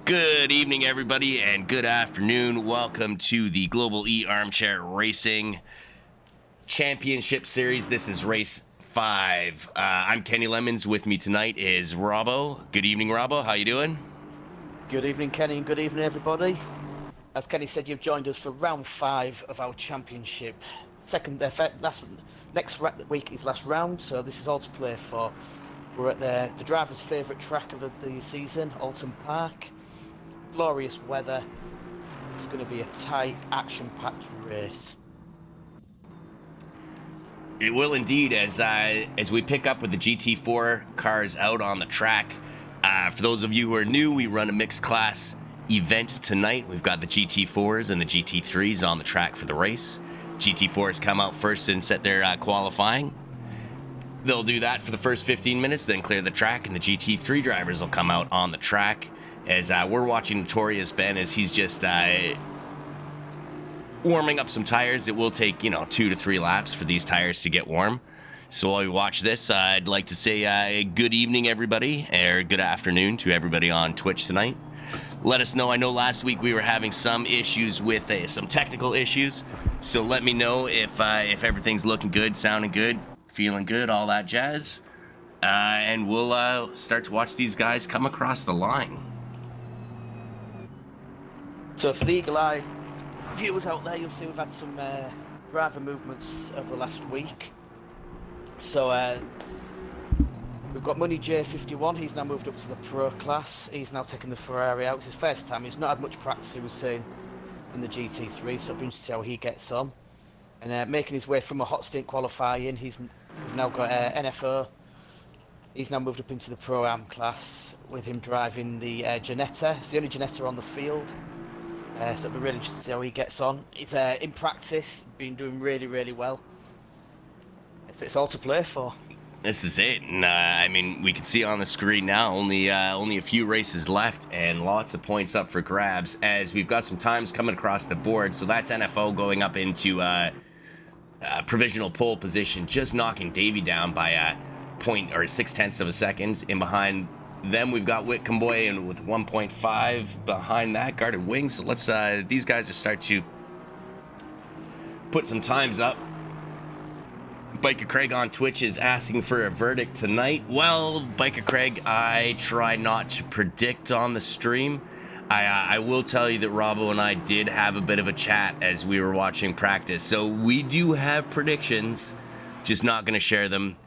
Good evening, everybody, and good afternoon. Welcome to the Global E Armchair Racing Championship Series. This is race 5. I'm Kenny Lemons. With me tonight is Robbo. Good evening, Robbo. How you doing? Good evening, Kenny, and good evening, everybody. As Kenny said, you've joined us for round 5 of our championship. Next week is last round, so this is all to play for. We're at the driver's favourite track of the season, Oulton Park. Glorious weather. It's going to be a tight, action-packed race. It will indeed, as we pick up with the GT4 cars out on the track. For those of you who are new, we run a mixed class event tonight. We've got the GT4s and the GT3s on the track for the race. GT4s come out first and set their qualifying. They'll do that for the first 15 minutes, then clear the track, and the GT3 drivers will come out on the track. As we're watching Notorious Ben as he's just warming up some tires. It will take, 2 to 3 laps for these tires to get warm. So while we watch this, I'd like to say good evening, everybody, or good afternoon to everybody on Twitch tonight. Let us know. I know last week we were having some issues with some technical issues. So let me know if everything's looking good, sounding good, feeling good, all that jazz. And we'll start to watch these guys come across the line. So for the eagle-eye viewers out there, you'll see we've had some driver movements over the last week. So we've got Money J51, he's now moved up to the pro class. He's now taking the Ferrari out. It's his first time. He's not had much practice, he was saying, in the GT3, so it'll be interesting to see how he gets on. And making his way from a hot stint qualifying, we've now got NFO. He's now moved up into the Pro-Am class with him driving the Ginetta. It's the only Ginetta on the field. So it'll be really interesting to see how he gets on. He's in practice, been doing really, really well. So it's all to play for. This is it, and we can see on the screen now only a few races left and lots of points up for grabs as we've got some times coming across the board. So that's NFO going up into provisional pole position, just knocking Davey down by a point or 0.6 of a second. In behind them, we've got Whitcomb Boy and with 1.5 behind that, Guarded Wings. So let's these guys will start to put some times up. Biker Craig on Twitch is asking for a verdict tonight. Well, Biker Craig, I try not to predict on the stream. I will tell you that Robbo and I did have a bit of a chat as we were watching practice. So we do have predictions, just not going to share them.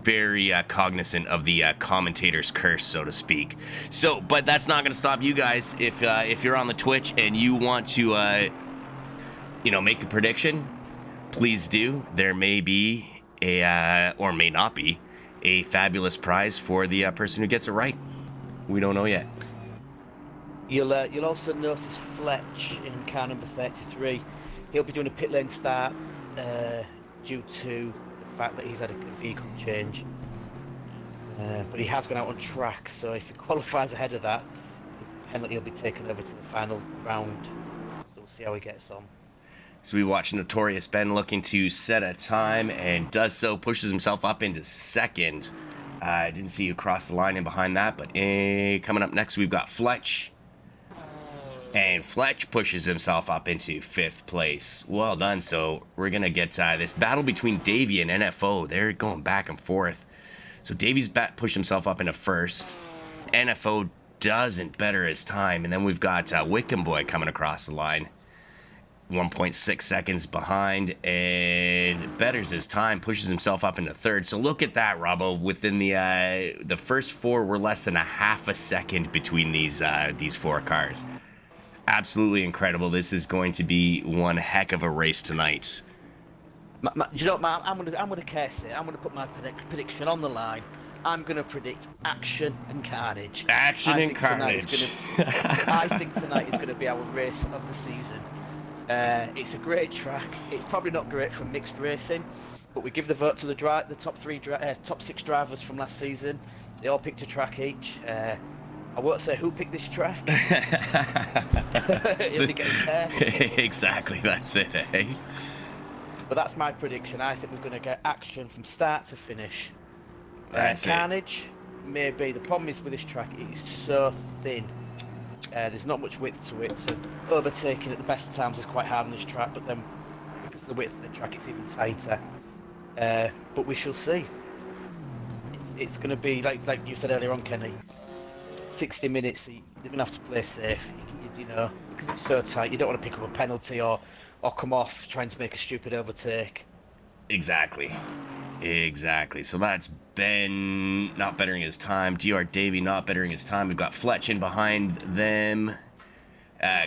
Very cognizant of the commentator's curse, so to speak. So, but that's not going to stop you guys. If you're on the Twitch and you want to, make a prediction, please do. There may be or may not be, a fabulous prize for the person who gets it right. We don't know yet. You'll also notice Fletch in car number 33. He'll be doing a pit lane start due to the fact that he's had a vehicle change. But he has gone out on track, so if he qualifies ahead of that, his penalty will be taken over to the final round. We'll see how he gets on. So we watch Notorious Ben looking to set a time and does so, pushes himself up into second. I didn't see you cross the line in behind that, but coming up next we've got Fletch. And Fletch pushes himself up into 5th place. Well done. So we're going to get this battle between Davey and NFO. They're going back and forth. So Davey's pushed himself up into 1st. NFO doesn't better his time. And then we've got Wickham Boy coming across the line. 1.6 seconds behind and betters his time, pushes himself up into 3rd. So look at that, Robbo. Within the first 4, we're less than a half a second between these 4 cars. Absolutely incredible. This is going to be one heck of a race tonight. Do you know what, Matt? I'm gonna curse it. I'm gonna put my prediction on the line. I'm gonna predict action and carnage. Action and carnage. I think tonight is gonna be our race of the season. It's a great track. It's probably not great for mixed racing, but we give the vote to the top 6 drivers from last season. They all picked a track each. I won't say who picked this track. He'll be getting cursed. Exactly, that's it, eh? But that's my prediction. I think we're going to get action from start to finish. That's Carnage. maybe. The problem is with this track, it is so thin. There's not much width to it, so overtaking at the best of times is quite hard on this track, but then because of the width of the track, it's even tighter. But we shall see. It's going to be, like you said earlier on, Kenny, 60 minutes, so they're going to have to play safe, you know, because it's so tight. You don't want to pick up a penalty or come off trying to make a stupid overtake. Exactly. So that's Ben not bettering his time. DR Davey not bettering his time. We've got Fletch in behind them.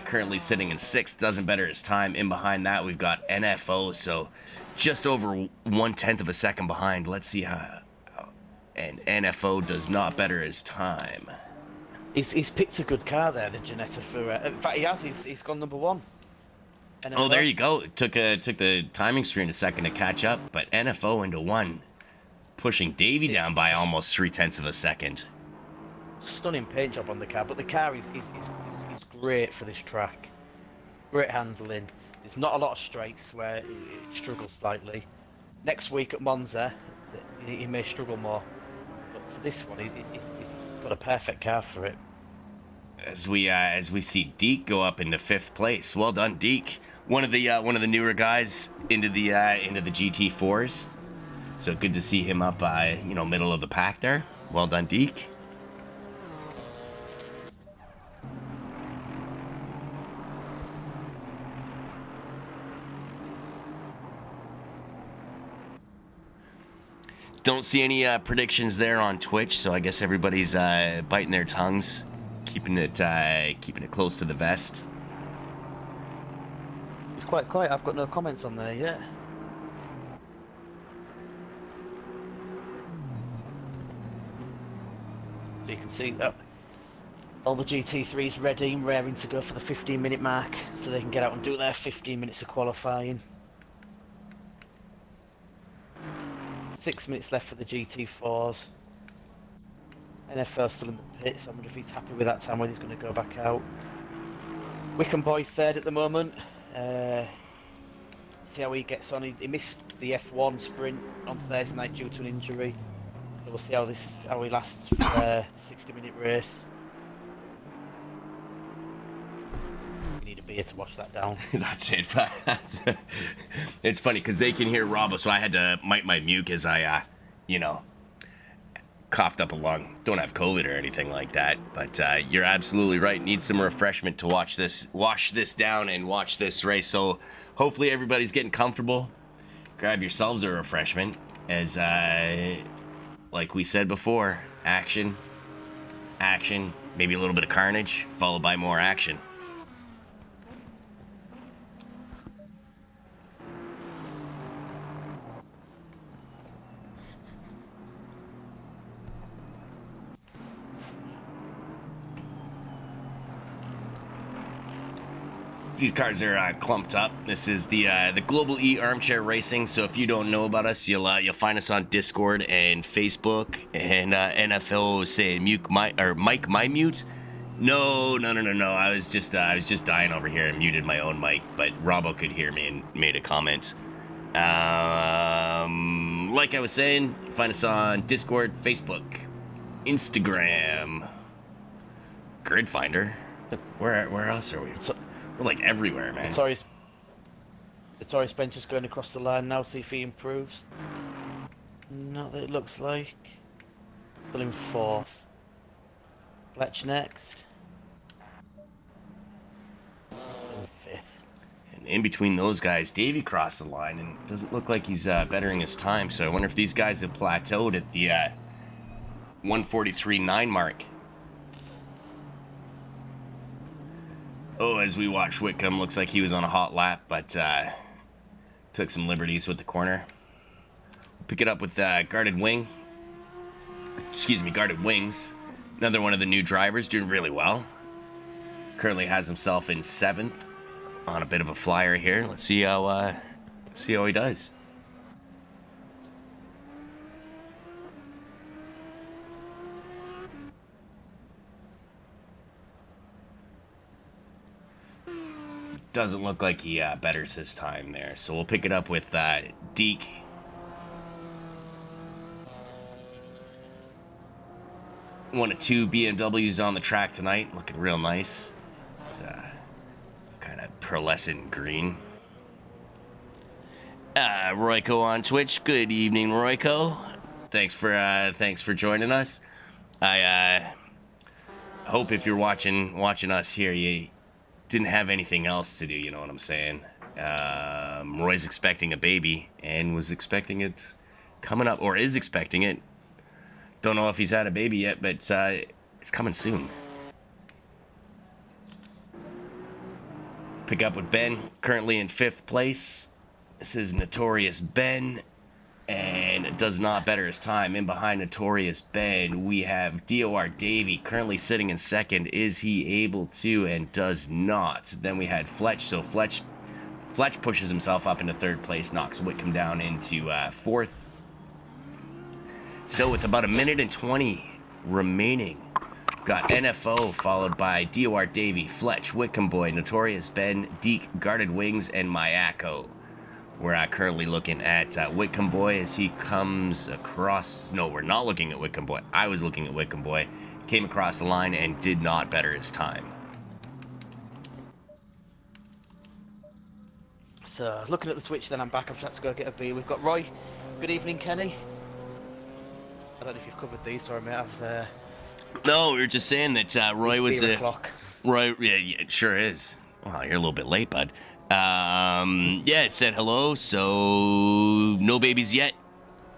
Currently sitting in 6th. Doesn't better his time. In behind that, we've got NFO. So just over 1/10 of a second behind. Let's see how... And NFO does not better his time. He's picked a good car there, the Janetta for... in fact, he has. He's gone number 1. NFO. Oh, there you go. It took the timing screen a second to catch up, but NFO into 1, pushing Davey down by almost 0.3 of a second. Stunning paint job on the car, but the car is great for this track. Great handling. There's not a lot of straights where it struggles slightly. Next week at Monza, he may struggle more, but for this one, he's got a perfect car for it. As we see Deke go up into 5th place. Well done, Deke. One of the newer guys into the GT4s. So good to see him up middle of the pack there. Well done, Deke. Don't see any predictions there on Twitch, so I guess everybody's biting their tongues, keeping it close to the vest. It's quite quiet. I've got no comments on there yet. So you can see that all the GT3s ready and raring to go for the 15-minute mark, so they can get out and do their 15 minutes of qualifying. 6 minutes left for the GT4s. NFL still in the pits. I wonder if he's happy with that time, whether he's going to go back out. Wickham Boy 3rd at the moment. See how he gets on. He missed the F1 sprint on Thursday night due to an injury. So we'll see how he lasts for the 60-minute race. You need a beer to wash that down. That's it. It's funny because they can hear Robbo, so I had to mic my mute as I, coughed up a lung. Don't have COVID or anything like that, but you're absolutely right. Need some refreshment to wash this down and watch this race. So hopefully everybody's getting comfortable. Grab yourselves a refreshment as, like we said before, action, maybe a little bit of carnage, followed by more action. These cars are clumped up. This is the Global E Armchair Racing. So if you don't know about us, you'll find us on Discord and Facebook. And NFL was saying Mike my mute. No. I was just dying over here and muted my own mic, but Robbo could hear me and made a comment. Like I was saying, find us on Discord, Facebook, Instagram, Grid Finder. Where else are we? We're like everywhere, man. It's Spencer's going across the line now, see if he improves. Not that it looks like. Still in 4th. Fletch next. In 5th. And in between those guys, Davey crossed the line and doesn't look like he's bettering his time. So I wonder if these guys have plateaued at the 1:43.9 mark. Oh, as we watch Whitcomb, looks like he was on a hot lap, but took some liberties with the corner. Pick it up with Guarded Wings. Another one of the new drivers, doing really well. Currently has himself in 7th on a bit of a flyer here. Let's see how he does. Doesn't look like he betters his time there. So we'll pick it up with Deke. one of two BMWs on the track tonight, looking real nice. It's kind of pearlescent green. Royco on Twitch. Good evening, Royco. Thanks for joining us. I hope if you're watching us here, you didn't have anything else to do. You know what I'm saying? Roy's expecting a baby and was expecting it coming up, or is expecting it. Don't know if he's had a baby yet, but it's coming soon. Pick up with Ben, currently in 5th place. This is Notorious Ben, and it does not better his time. In behind Notorious Ben, we have DOR Davey, currently sitting in 2nd. Is he able to, and does not. Then we had Fletch, so Fletch pushes himself up into 3rd place, knocks Whitcomb down into 4th. So with about 1:20 remaining, got NFO followed by DOR Davey, Fletch, Whitcomb Boy, Notorious Ben, Deke, Guarded Wings, and Mayako. We're currently looking at Whitcomb Boy as he comes across. No, we're not looking at Whitcomb Boy. I was looking at Whitcomb Boy. Came across the line and did not better his time. So, looking at the Twitch, then I'm back. I've had to go get a beer. We've got Roy. Good evening, Kenny. I don't know if you've covered these, sorry, mate. No, we were just saying that Roy was Roy, yeah, it sure is. Well, you're a little bit late, bud. Yeah, it said hello, so no babies yet.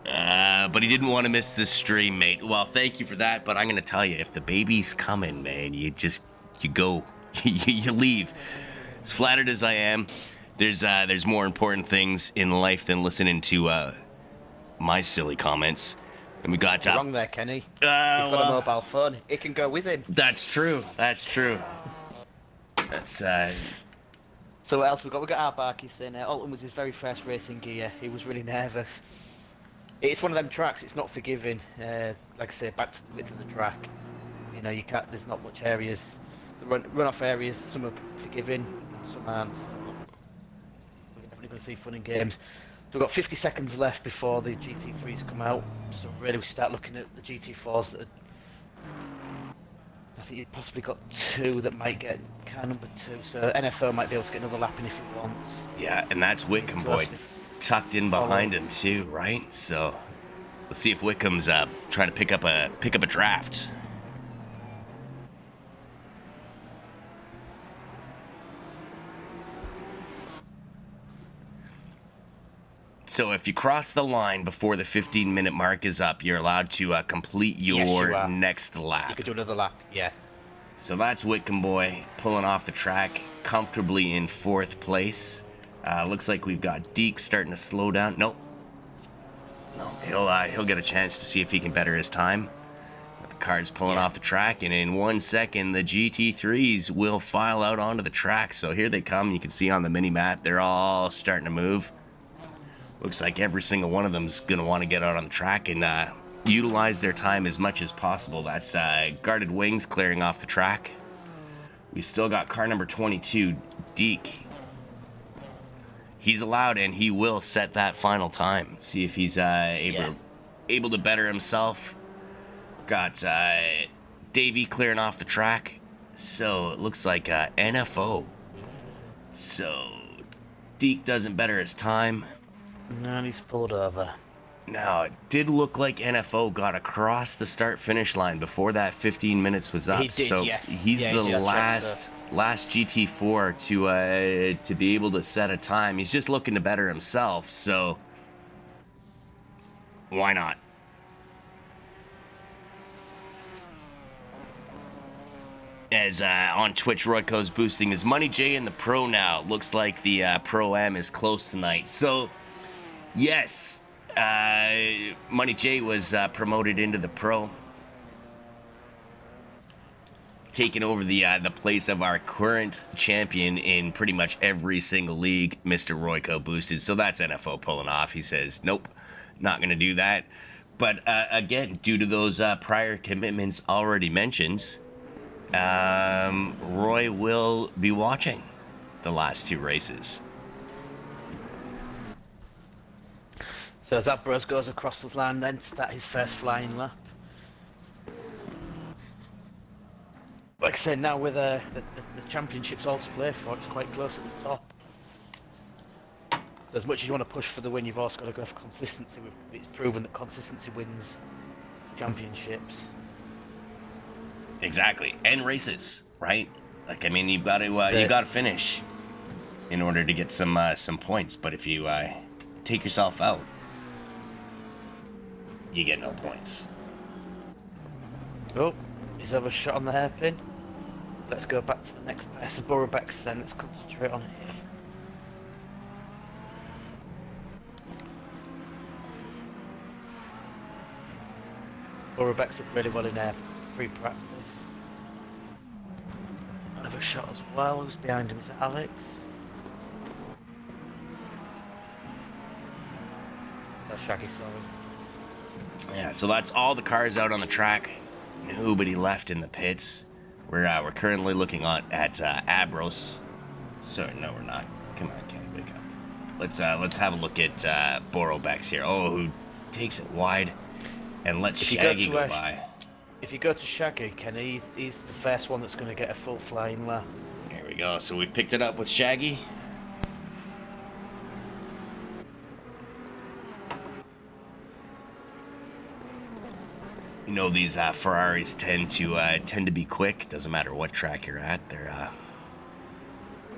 But he didn't want to miss the stream, mate. Well, thank you for that, but I'm gonna tell you, if the baby's coming, man, you go, you leave. As flattered as I am, there's more important things in life than listening to my silly comments. And we got You're wrong there, Kenny. He's got a mobile phone. It can go with him. That's true. That's So what else we got? We got our Barky saying Oulton was his very first racing gear. He was really nervous. It's one of them tracks. It's not forgiving. Like I say, back to the width of the track. You know, you can't. There's not much areas. The runoff areas. Some are forgiving, some aren't. We're definitely going to see fun and games. So we've got 50 seconds left before the GT3s come out. So really, we start looking at the GT4s that. I think you've possibly got 2 that might get car number 2, so NFO might be able to get another lap in if he wants. Yeah, and that's Whitcomb Boy tucked in behind him too, right? So let's see if Whitcomb's trying to pick up a draft. So if you cross the line before the 15-minute mark is up, you're allowed to complete your next lap. You could do another lap, yeah. So that's Whitcomb Boy pulling off the track comfortably in 4th place. Looks like we've got Deke starting to slow down. Nope. No, he'll get a chance to see if he can better his time. The car's pulling off the track, and in 1 second, the GT3s will file out onto the track. So here they come. You can see on the mini-map, they're all starting to move. Looks like every single one of them is going to want to get out on the track and utilize their time as much as possible. That's Guarded Wings clearing off the track. We've still got car number 22, Deke. He's allowed, and he will set that final time. See if he's able to better himself. Got Davey clearing off the track. So it looks like NFO. So Deke doesn't better his time. No, he's pulled over. Now, it did look like NFO got across the start-finish line before that 15 minutes was up. He did, so yes. He's the last GT4 to be able to set a time. He's just looking to better himself, so why not? As on Twitch, Royco's boosting his Money J in the Pro now. Looks like the Pro-Am is close tonight. So, yes, Money J was promoted into the Pro, taking over the place of our current champion in pretty much every single league, Mr. Royco boosted. So that's NFO pulling off. He says, nope, not going to do that. But again, due to those prior commitments already mentioned, Roy will be watching the last 2 races. So as that Bros goes across the line then to start his first flying lap. like I say, now with the championships all to play for, it's quite close at the top. As much as you want to push for the win, you've also got to go for consistency. It's proven that consistency wins championships. Exactly, and races, right? Like, I mean, you've got to finish in order to get some points. But if you take yourself out, you get no points. Oh, he's over a shot on the hairpin. Let's go back to the next pass of Borobecks then. Let's concentrate on him. Borobecks did really well in their free practice. Another shot as well. Who's behind him? Is it Alex? Oh, Shaggy, sorry. Yeah, so that's all the cars out on the track. Nobody left in the pits. We're currently looking at Abros. Sorry, no, we're not. Come on, Kenny, wake up. Let's have a look at Borobecks here. Oh, who takes it wide and lets Shaggy go by. If you go to Shaggy, Kenny, he's the first one that's going to get a full flying lap. There we go. So we've picked it up with Shaggy. You know, these Ferraris tend to be quick. Doesn't matter what track you're at. They're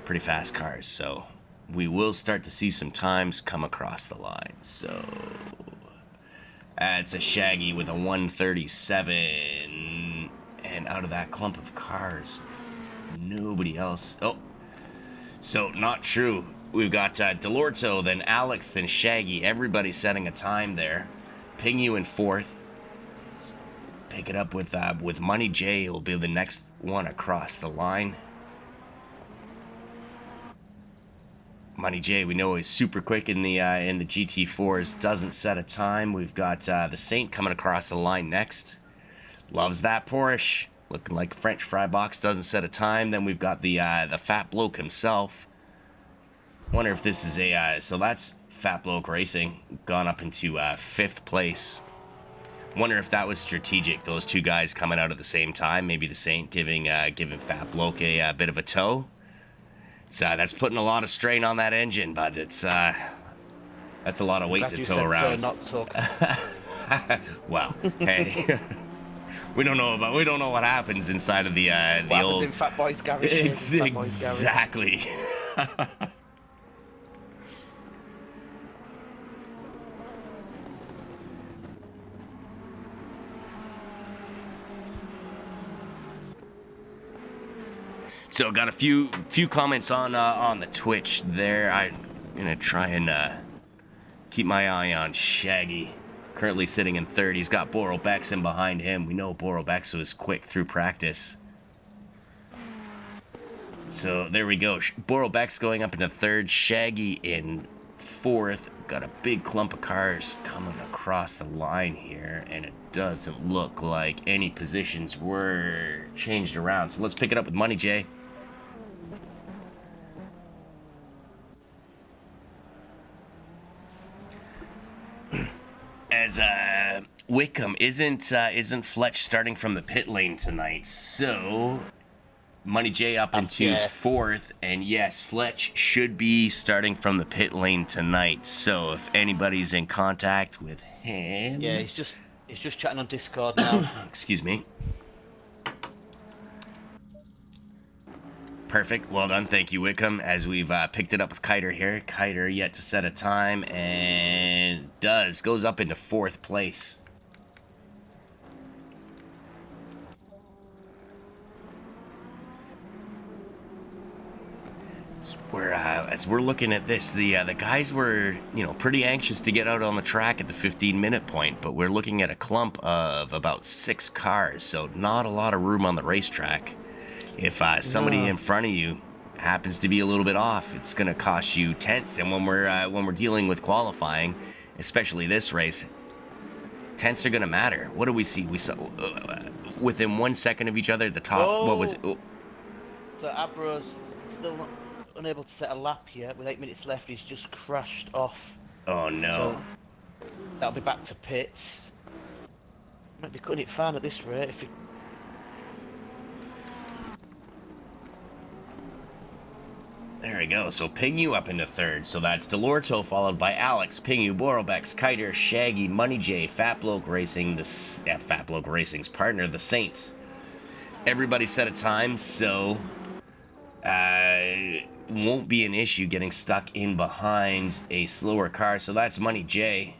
pretty fast cars. So we will start to see some times come across the line. So it's a Shaggy with a 137, and out of that clump of cars, nobody else. Oh, so not true. We've got Delorto, then Alex, then Shaggy. Everybody setting a time there. Pingu in fourth. Pick it up with Money J. Will be the next one across the line. Money J, we know, is super quick in the GT4s. Doesn't set a time. We've got the Saint coming across the line next. Loves that Porsche. Looking like a French fry box. Doesn't set a time. Then we've got the Fat Bloke himself. Wonder if this is a so that's Fat Bloke Racing, gone up into 5th place. Wonder if that was strategic, those two guys coming out at the same time. Maybe the Saint giving Fat Bloke a bit of a tow. So that's putting a lot of strain on that engine, but it's that's a lot of weight to tow around. Not talk. Well, hey, we don't know what happens inside of the old in Fat Boy's garage. Exactly. So got a few comments on the Twitch there. I'm gonna try and keep my eye on Shaggy. Currently sitting in third. He's got Borobecks in behind him. We know Borobecks was quick through practice. So there we go. Borobecks going up into third. Shaggy in fourth. Got a big clump of cars coming across the line here, and it doesn't look like any positions were changed around. So let's pick it up with Money J. As Wickham isn't Fletch starting from the pit lane tonight, so Money J up into fourth, and yes, Fletch should be starting from the pit lane tonight. So if anybody's in contact with him, yeah, he's just chatting on Discord now. Excuse me. Perfect. Well done. Thank you, Wickham. As we've picked it up with Kiter here. Kiter yet to set a time, and goes up into 4th place. As we're looking at this, the guys were, pretty anxious to get out on the track at the 15-minute point, but we're looking at a clump of about 6 cars, so not a lot of room on the racetrack. If somebody in front of you happens to be a little bit off, it's going to cost you tenths. And when we're dealing with qualifying, especially this race, tenths are going to matter. What do we see? We saw within 1 second of each other at the top. Oh. What was it? Oh. So Abro's still not unable to set a lap yet. With 8 minutes left, he's just crashed off. Oh no! So that'll be back to pits. Might be cutting it fine at this rate. There we go. So Pingu up into third. So that's Delorto followed by Alex, Pingu, Borobex, Kiter, Shaggy, Money J, Fat Bloke Racing, Fat Bloke Racing's partner, the Saint. Everybody set a time, so won't be an issue getting stuck in behind a slower car. So that's Money J.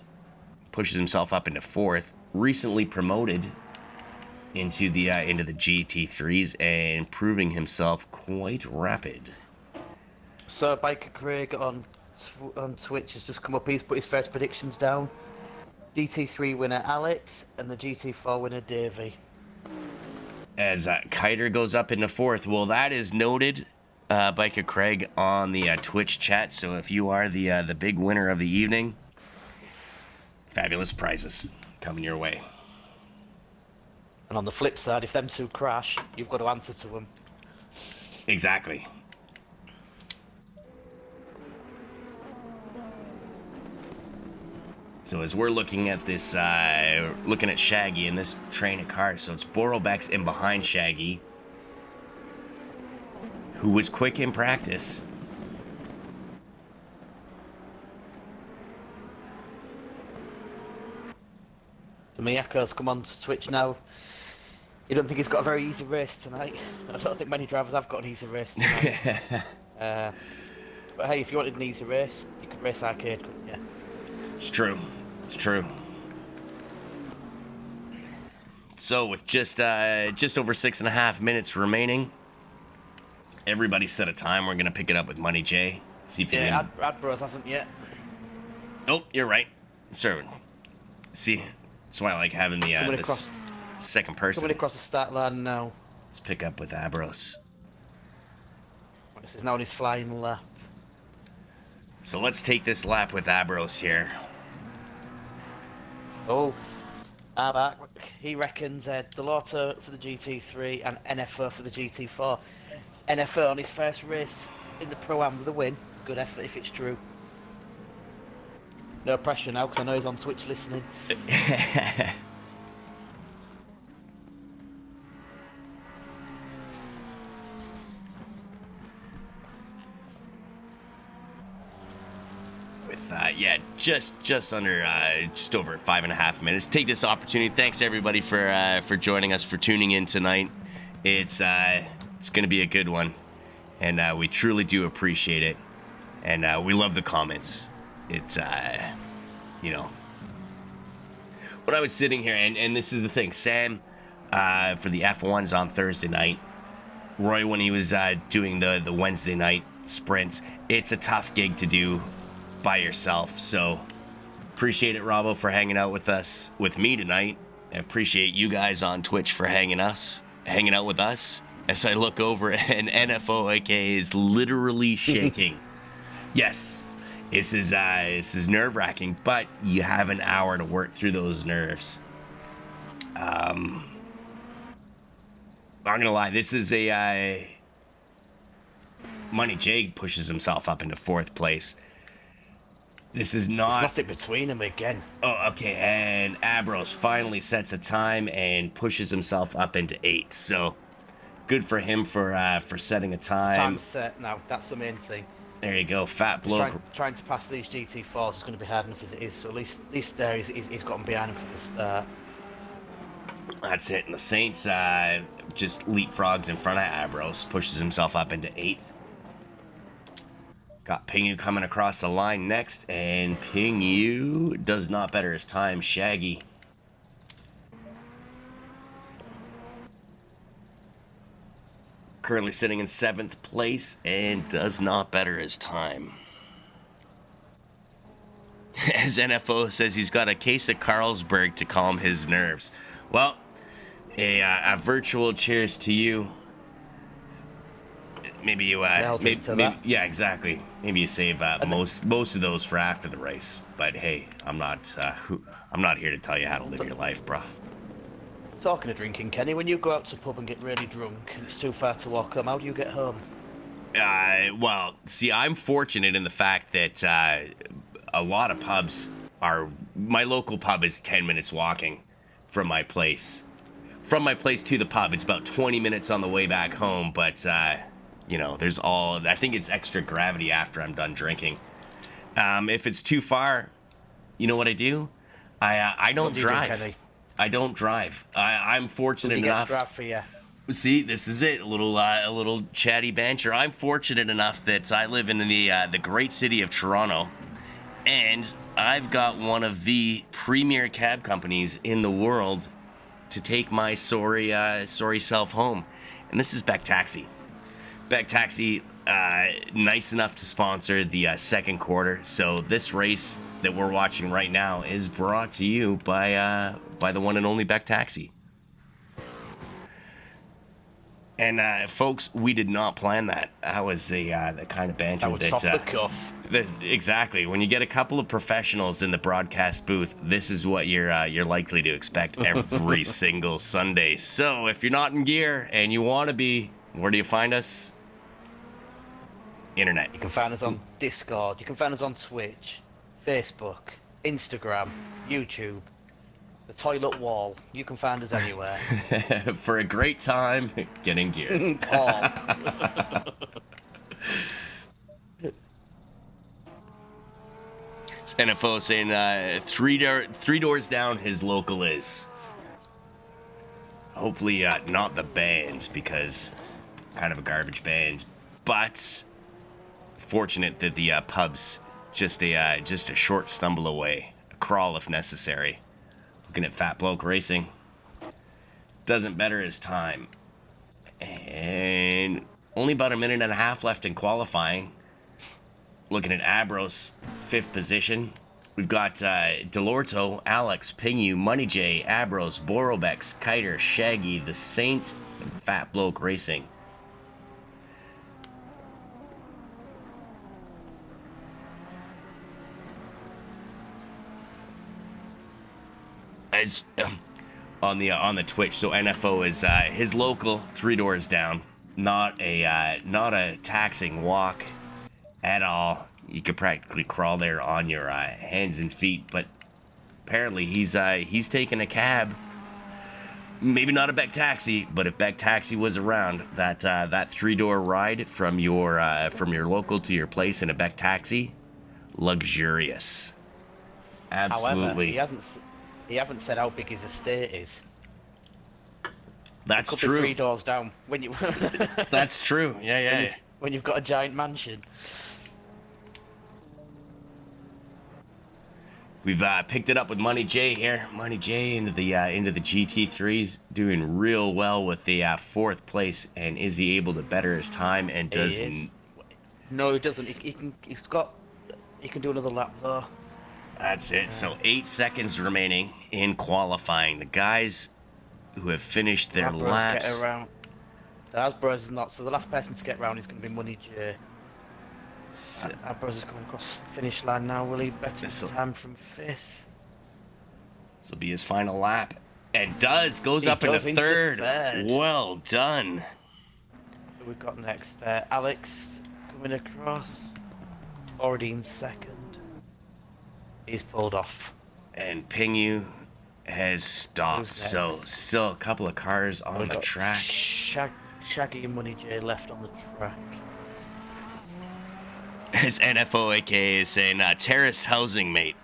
Pushes himself up into fourth. Recently promoted into the GT3s and proving himself quite rapid. So Biker Craig on Twitch has just come up. He's put his first predictions down. GT3 winner Alex and the GT4 winner Davey. As Kiter goes up into fourth. Well, that is noted, Biker Craig, on the Twitch chat. So if you are the big winner of the evening, fabulous prizes coming your way. And on the flip side, if them two crash, you've got to answer to them. Exactly. So as we're looking at this, looking at Shaggy in this train of cars, so it's Borobex in behind Shaggy, who was quick in practice. Miyako's come on to Twitch now. You don't think he's got a very easy race tonight? I don't think many drivers have got an easy race tonight. But hey, if you wanted an easy race, you could race arcade, couldn't you? It's true. It's true. So with just over 6.5 minutes remaining, everybody set a time. We're gonna pick it up with Money J. See if you can. Adbros hasn't yet. Oh, you're right, sir. See, that's why I like having the this second person. Coming across the start line now. Let's pick up with Abros. This is now on his flying lap. So let's take this lap with Abros here. Oh, Arbak, he reckons Delorto for the GT3 and NFO for the GT4. NFO on his first race in the Pro-Am with a win. Good effort if it's true. No pressure now, because I know he's on Twitch listening. Yeah, just under, just over 5.5 minutes. Take this opportunity. Thanks everybody for joining us, for tuning in tonight. It's gonna be a good one, and we truly do appreciate it, and we love the comments. It's you know, when I was sitting here, and this is the thing, Sam, for the F1s on Thursday night, Roy when he was doing the Wednesday night sprints. It's a tough gig to do by yourself, so appreciate it, Robbo, for hanging out with me tonight. I appreciate you guys on Twitch for hanging out with us as I look over and NFO aka is literally shaking. Yes, this is nerve-wracking, but you have an hour to work through those nerves. I'm not gonna lie, this is a Money J pushes himself up into fourth place. This is not... There's nothing between them again. Oh, okay, and Abros finally sets a time and pushes himself up into 8th. So, good for him for setting a time. Time's set now. That's the main thing. There you go, Fat Bloke. Trying to pass these GT4s is going to be hard enough as it is. So at least there he's gotten behind him for the start. That's it. And the Saints just leapfrogs in front of Abros, pushes himself up into 8th. Got Pingu coming across the line next, and Pingu does not better his time. Shaggy. Currently sitting in 7th place and does not better his time. As NFO says, he's got a case of Carlsberg to calm his nerves. Well, a virtual cheers to you. Maybe you, maybe, yeah, exactly. Maybe you save most of those for after the race. But hey, I'm not here to tell you how to live your life, bro. Talking of drinking, Kenny, when you go out to the pub and get really drunk and it's too far to walk home, how do you get home? Well, see, I'm fortunate in the fact that a lot of pubs are. My local pub is 10 minutes walking from my place. From my place to the pub, it's about 20 minutes on the way back home. But you know, I think it's extra gravity after I'm done drinking. If it's too far, you know what I do? I don't drive. I don't drive. I'm fortunate enough. Drive for you. See, this is it. A little chatty banter. I'm fortunate enough that I live in the great city of Toronto, and I've got one of the premier cab companies in the world to take my sorry self home, and this is Beck Taxi. Beck Taxi, nice enough to sponsor the second quarter. So this race that we're watching right now is brought to you by the one and only Beck Taxi. And folks, we did not plan that. That was the kind of banter that was off the cuff. Exactly. When you get a couple of professionals in the broadcast booth, this is what you're likely to expect every single Sunday. So if you're not in gear and you want to be, where do you find us? Internet. You can find us on Discord. You can find us on Twitch, Facebook, Instagram, YouTube, the toilet wall. You can find us anywhere. For a great time, get in gear. Call. It's NFO saying three doors down his local is. Hopefully not the band, because kind of a garbage band, but fortunate that the pub's just a short stumble away, a crawl if necessary. Looking at Fat Bloke Racing, doesn't better his time, and only about a minute and a half left in qualifying. Looking at Abros, 5th position. We've got Delorto, Alex, Pingu, Money J, Abros, Borobex, Kiter, Shaggy, The Saint, and Fat Bloke Racing. As on the Twitch, so NFO is his local, 3 doors down. Not a taxing walk at all. You could practically crawl there on your hands and feet, but apparently he's taking a cab. Maybe not a Beck Taxi, but if Beck Taxi was around, that 3-door ride from your local to your place in a Beck Taxi, luxurious. Absolutely. However, he hasn't said how big his estate is. That's Could true. Be 3 doors down when you. That's true. Yeah. When you've got a giant mansion. We've picked it up with Money J here. Money J into the GT3s, doing real well with the 4th place. And is he able to better his time? And does No, he doesn't. He can do another lap though. That's it. So 8 seconds remaining in qualifying. The guys who have finished their laps. Get around. The Asbros is not. So the last person to get around is going to be Money J. Asbros is coming across the finish line now. Will he better his time from 5th? This will be his final lap. And goes up into third. Well done. Who we've got next? Alex coming across. Already in 2nd. He's pulled off. And Pingu has stopped. So still a couple of cars on the track. Shaggy and Money J left on the track. As NFO aka is saying, terraced housing, mate.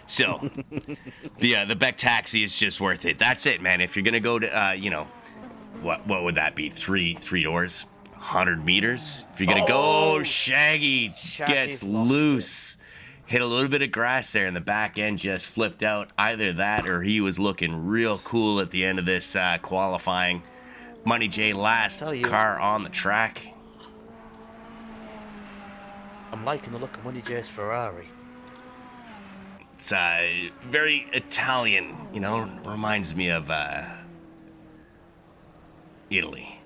So the Beck Taxi is just worth it. That's it, man. If you're gonna go to what would that be? Three doors, 100 meters. If you're gonna go, Shaggy gets loose. Hit a little bit of grass there, and the back end just flipped out. Either that, or he was looking real cool at the end of this qualifying. Money J last car on the track. I'm liking the look of Money J's Ferrari. It's very Italian, reminds me of Italy.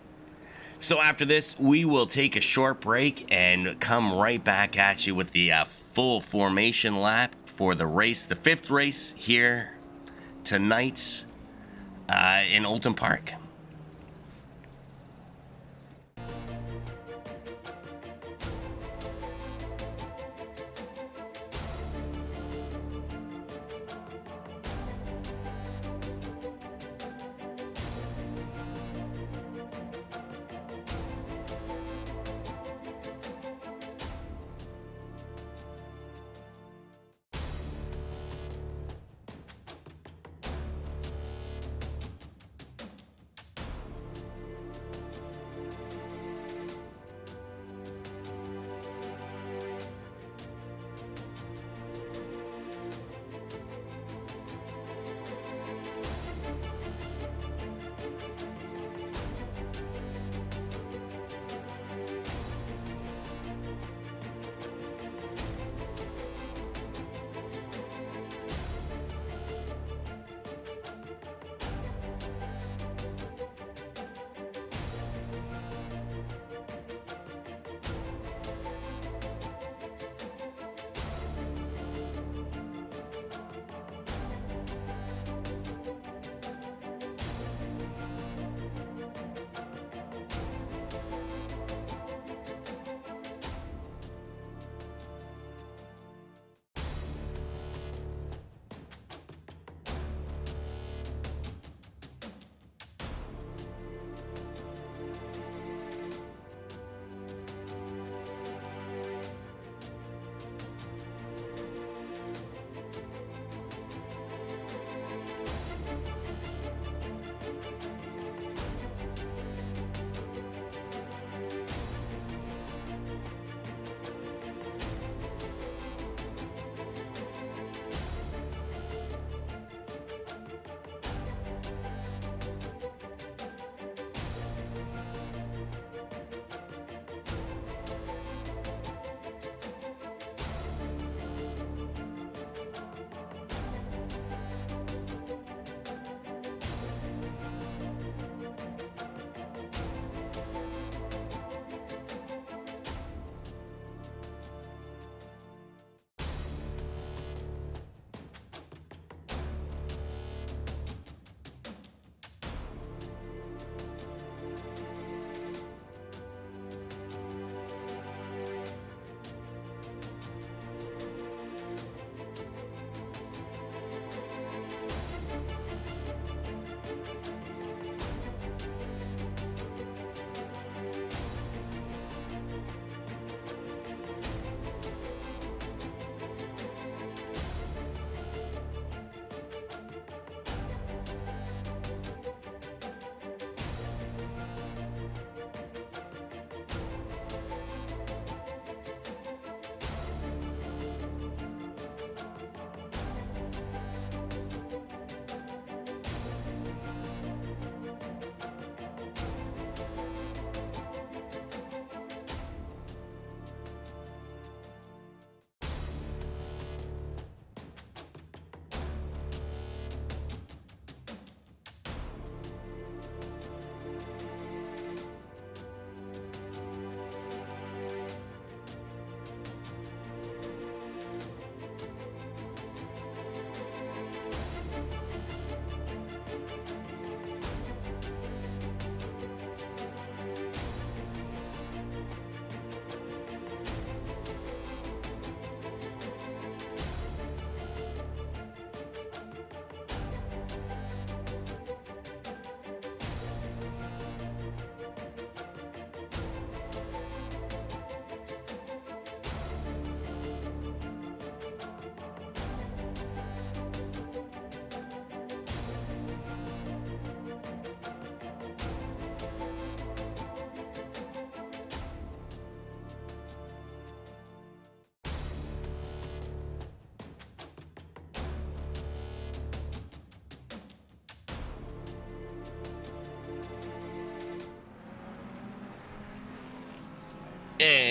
So after this, we will take a short break and come right back at you with the full formation lap for the race, the 5th race here tonight in Oulton Park.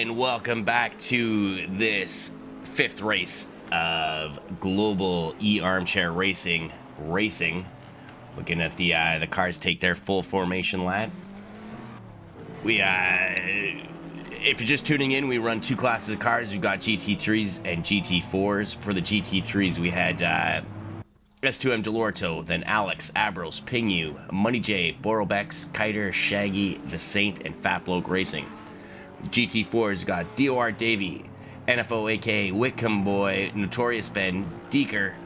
and welcome back to this 5th race of Global E-Armchair Racing. Looking at the cars take their full formation lap. We, if you're just tuning in, we run 2 classes of cars. We've got GT3s and GT4s. For the GT3s, we had S2M Delorto, then Alex, Abros, Pingu, Money J, Borobex, Kiter, Shaggy, The Saint, and Fat Bloke Racing. GT4's got DOR Davey, NFO aka Whitcomb Boy, Notorious Ben, Deeker,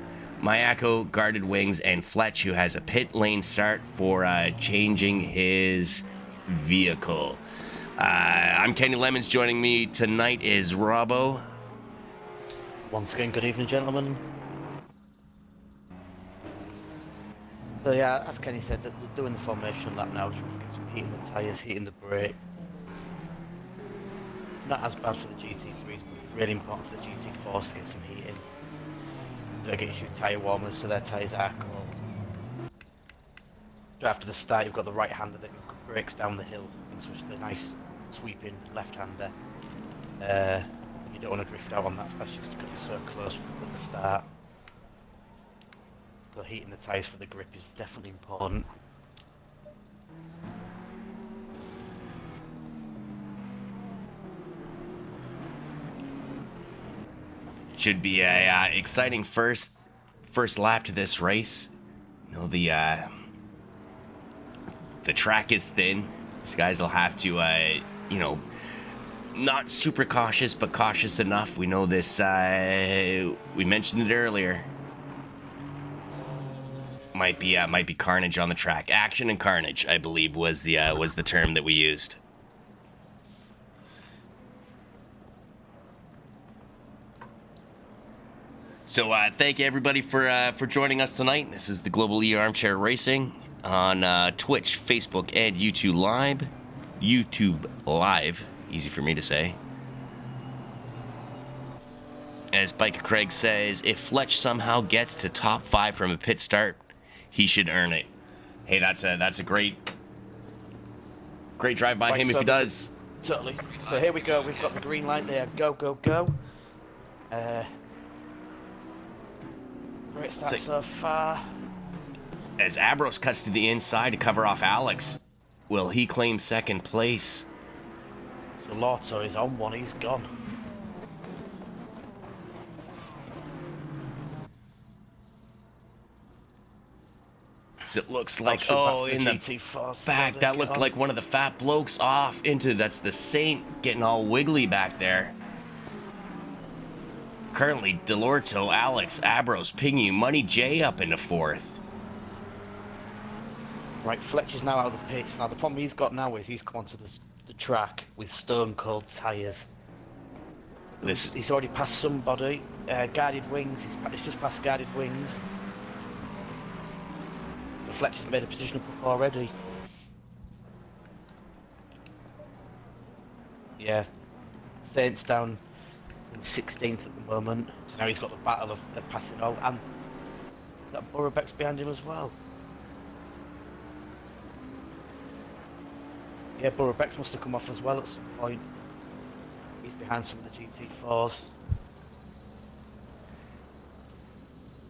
Mayako, Guarded Wings, and Fletch, who has a pit lane start for changing his vehicle. I'm Kenny Lemons. Joining me tonight is Robbo. Once again, good evening, gentlemen. So yeah, as Kenny said, they're doing the formation lap now, trying to get some heat in the tyres, heat in the brake. Not as bad for the GT3s, but it's really important for the GT4s to get some heat in. They're getting your tyre warmers so their tyres are cold. So after the start, you've got the right hander that brakes down the hill and switch the nice sweeping left hander. You don't want to drift out on that, especially because it's so close at the start. So heating the tyres for the grip is definitely important. Should be a exciting first lap to this race. You know, the track is thin. These guys will have to, you know, not super cautious, but cautious enough. We know this. We mentioned it earlier. Might be carnage on the track. Action and carnage, I believe, was the term that we used. So thank you everybody for joining us tonight. This is the Global E-Armchair Racing on Twitch, Facebook, and YouTube Live. Easy for me to say. As Biker Craig says, if Fletch somehow gets to top 5 from a pit start, he should earn it. Hey, that's a great drive by him if he does. Totally. So here we go. We've got the green light there. Go, go, go. Great start so far. As Abros cuts to the inside to cover off Alex, will he claim 2nd place? So Lotto is on one. He's gone. It looks like, oh, in the back, that looked like one of the fat blokes off into, that's the Saint getting all wiggly back there. Currently, Delorto, Alex, Abros, Pingu, Money J up into 4th. Right, Fletch is now out of the pits. Now, the problem he's got now is he's come onto the track with stone cold tyres. He's already passed somebody. Guarded Wings, he's just passed Guarded Wings. So Fletch has made a position up already. Yeah, Saint's down in 16th at the moment, so now he's got the battle of passing all, and that Borobex behind him as well. Yeah, Borobex must have come off as well at some point. He's behind some of the GT4s.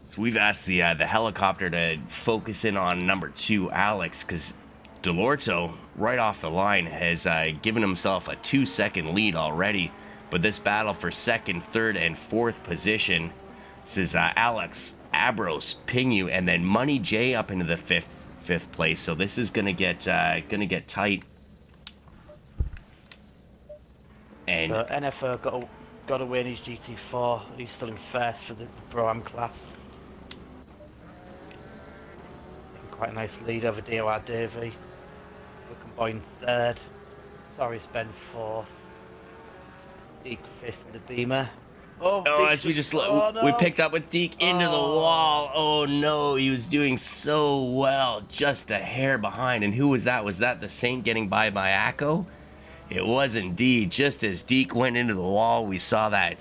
So we've asked the helicopter to focus in on number 2, Alex, because Delorto, right off the line, has given himself a 2-second lead already. But this battle for 2nd, 3rd, and 4th position, this is Alex, Abros, Pingu, and then Money J up into the fifth place. So this is gonna get tight. And NFO got to win his GT4. He's still in 1st for the Pro-Am class. Quite a nice lead over DOR Davey. Looking Boy in 3rd. Sorry, Ben 4th. Deke 5th in the Beamer. Oh, as we just we picked up with Deke into the wall. Oh no, he was doing so well, just a hair behind. And who was that? Was that the Saint getting by Mayako? It was indeed. Just as Deke went into the wall, we saw that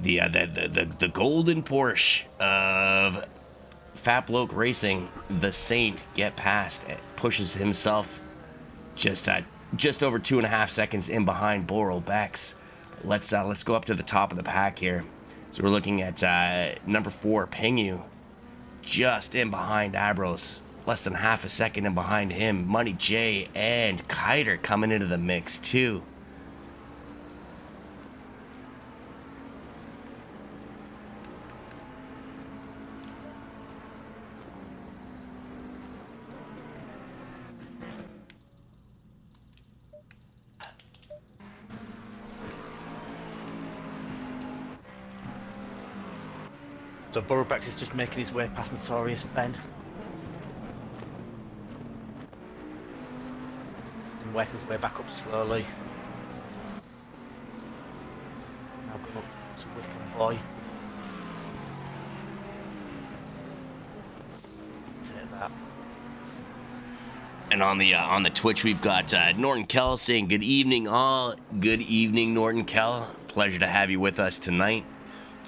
the golden Porsche of Fat Bloke Racing, the Saint, get past it, pushes himself just just over 2.5 seconds in behind Boral Bex. Let's go up to the top of the pack here. So we're looking at number 4, Pingu, just in behind Abros. Less than half a second in behind him. Money J and Kiter coming into the mix too. So Burrowback is just making his way past Notorious Ben. And working his way back up slowly. Now going up to Wickham Boy. Take that. And on the Twitch, we've got Norton Kell saying good evening all. Good evening, Norton Kell. Pleasure to have you with us tonight.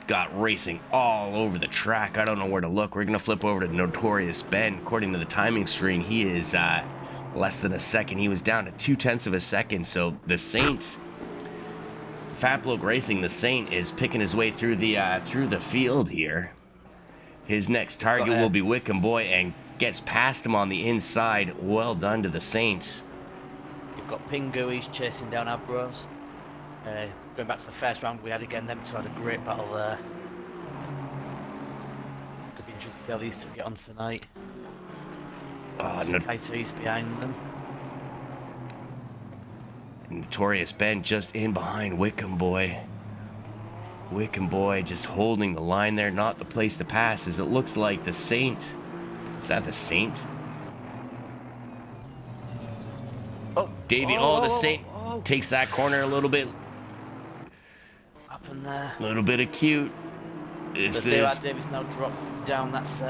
Got racing all over the track. I don't know where to look. We're going to flip over to Notorious Ben. According to the timing screen, he is less than a second. He was down to 0.2 of a second. So the Saint, Fat Bloke Racing, the Saint is picking his way through the field here. His next target will be Wickham Boy and gets past him on the inside. Well done to the Saints. You've got Pingu, he's chasing down Abros. Going back to the first round we had again, them two had a great battle there. Could be interesting to see how these two get on tonight. Kaiser's behind them. Notorious Ben just in behind Wickham Boy. Wickham Boy just holding the line there. Not the place to pass, as it looks like the Saint. Is that the Saint? Oh, Davey, the Saint takes that corner a little bit. Up in there. A little bit acute. This is. Davies now dropped down. That's